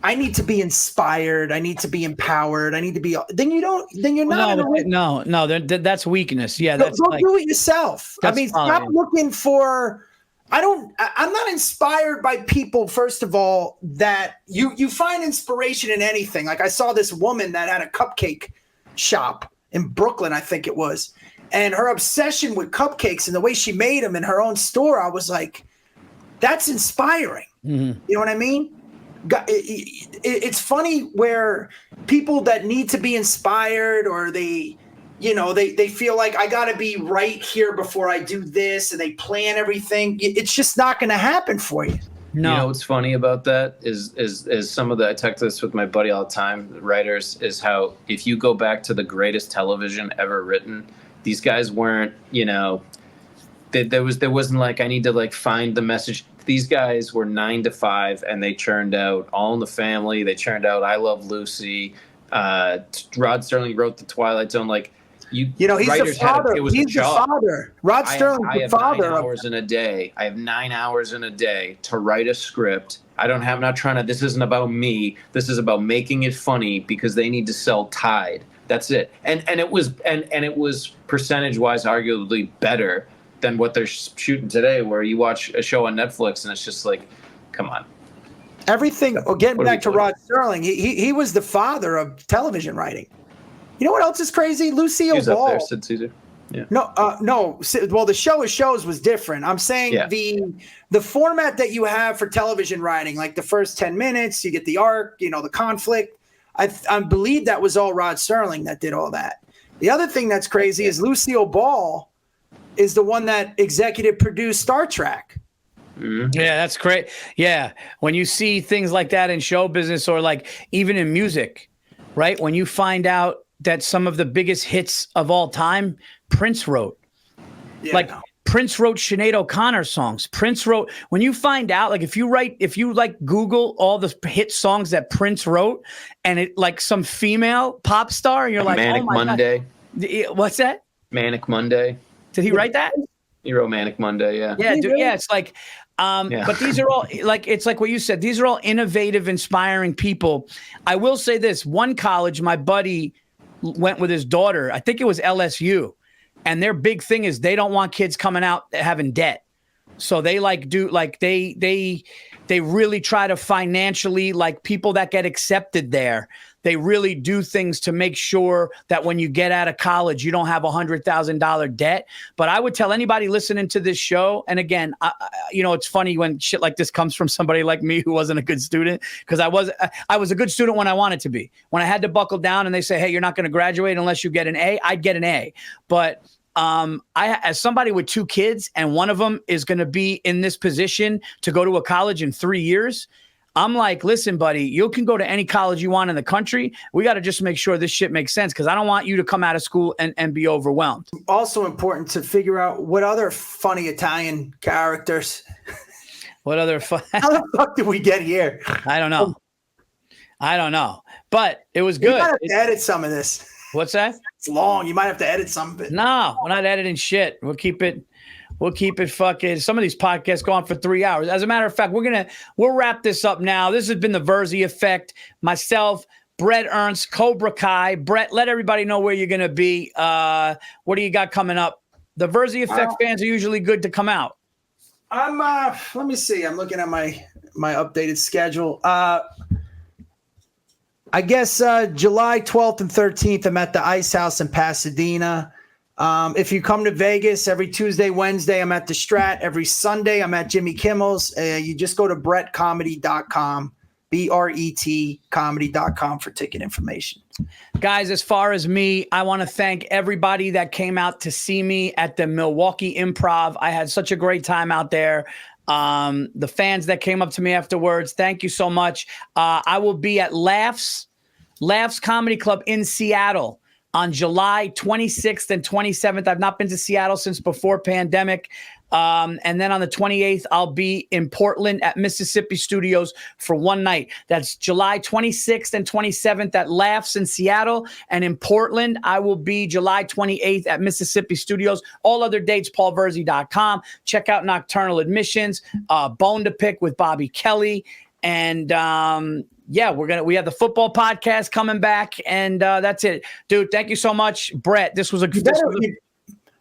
I need to be inspired. I need to be empowered. I need to be. Then you're not. No. That's weakness. Yeah, go do it yourself. I mean, stop looking for. I'm not inspired by people, first of all, that you find inspiration in anything. Like, I saw this woman that had a cupcake shop in Brooklyn, I think it was. And her obsession with cupcakes and the way she made them in her own store, I was like, that's inspiring. Mm-hmm. You know what I mean? It's funny where people that need to be inspired, or they they feel like I got to be right here before I do this, and they plan everything. It's just not going to happen for you. No. You know what's funny about that is some of the, I talk this with my buddy all the time, writers, is how if you go back to the greatest television ever written, these guys weren't, there wasn't like, I need to like find the message. These guys were 9 to 5 and they churned out All in the Family. They churned out I Love Lucy. Rod Serling wrote The Twilight Zone. Like, he's the father. He's the father. Rod Serling's the father. I have 9 hours in a day. I have 9 hours in a day to write a script. I'm not trying to, this isn't about me. This is about making it funny because they need to sell Tide. That's it. And it was percentage wise arguably better than what they're shooting today, where you watch a show on Netflix and it's just like, come on. Everything. Getting back to Rod Serling, he was the father of television writing. You know what else is crazy? Lucille He's Ball. Up there, Sid Caesar. Yeah. No. Well, the shows was different. I'm saying the format that you have for television writing, like the first 10 minutes, you get the arc, the conflict. I believe that was all Rod Serling that did all that. The other thing that's crazy is Lucille Ball is the one that executive produced Star Trek. Mm-hmm. Yeah, that's great. Yeah, when you see things like that in show business or like even in music, right? When you find out that some of the biggest hits of all time, Prince wrote. Yeah, Prince wrote Sinead O'Connor songs. Prince wrote, when you find out, like if you Google all the hit songs that Prince wrote and it like some female pop star, and you're like, Manic Monday. God. What's that? Manic Monday. Did he write that? He wrote Manic Monday, yeah. Yeah, dude, yeah, it's like, but these are all like, it's like what you said, these are all innovative, inspiring people. I will say this, one college, my buddy went with his daughter, I think it was LSU, and their big thing is they don't want kids coming out having debt. So they they really try to financially, like people that get accepted there, they really do things to make sure that when you get out of college, you don't have $100,000 debt. But I would tell anybody listening to this show, and again, it's funny when shit like this comes from somebody like me who wasn't a good student, because I was a good student when I wanted to be. When I had to buckle down and they say, hey, you're not going to graduate unless you get an A, I'd get an A. But as somebody with 2 kids and one of them is going to be in this position to go to a college in 3 years, I'm like, listen, buddy, you can go to any college you want in the country. We got to just make sure this shit makes sense, because I don't want you to come out of school and be overwhelmed. Also important to figure out what other funny Italian characters. What other fun? How the fuck did we get here? I don't know. But it was good. You might have to edit some of this. What's that? It's long. You might have to edit some of it. No, we're not editing shit. We'll keep it fucking. Some of these podcasts go on for 3 hours. As a matter of fact, we'll wrap this up now. This has been the Virzi Effect. Myself, Bret Ernst, Cobra Kai. Bret, let everybody know where you're gonna be. What do you got coming up? The Virzi Effect fans are usually good to come out. I'm let me see. I'm looking at my updated schedule. I guess July 12th and 13th, I'm at the Ice House in Pasadena. If you come to Vegas, every Tuesday, Wednesday, I'm at the Strat. Every Sunday, I'm at Jimmy Kimmel's. You just go to bretcomedy.com, BRET comedy.com for ticket information. Guys, as far as me, I want to thank everybody that came out to see me at the Milwaukee Improv. I had such a great time out there. The fans that came up to me afterwards, thank you so much. I will be at Laughs Comedy Club in Seattle on July 26th and 27th. I've not been to Seattle since before pandemic. And then on the 28th, I'll be in Portland at Mississippi Studios for one night. That's July 26th and 27th at Laughs in Seattle. And in Portland, I will be July 28th at Mississippi Studios. All other dates, paulvirzi.com. Check out Nocturnal Admissions, Bone to Pick with Bobby Kelly. And we have the football podcast coming back. And that's it. Dude, thank you so much. Bret,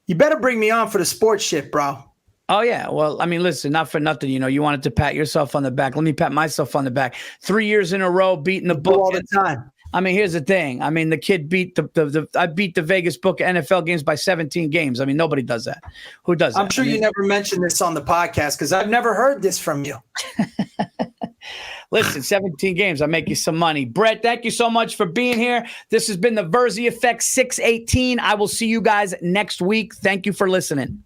you better bring me on for the sports shit, bro. Oh, yeah. Well, I mean, listen, not for nothing. You wanted to pat yourself on the back. Let me pat myself on the back. 3 years in a row, beating the book all the time. I mean, here's the thing. I mean, the kid beat I beat the Vegas book NFL games by 17 games. I mean, nobody does that. Who does that? I'm sure you never mentioned this on the podcast because I've never heard this from you. Listen, 17 games, I'll make you some money. Bret, thank you so much for being here. This has been the Virzi Effect 618. I will see you guys next week. Thank you for listening.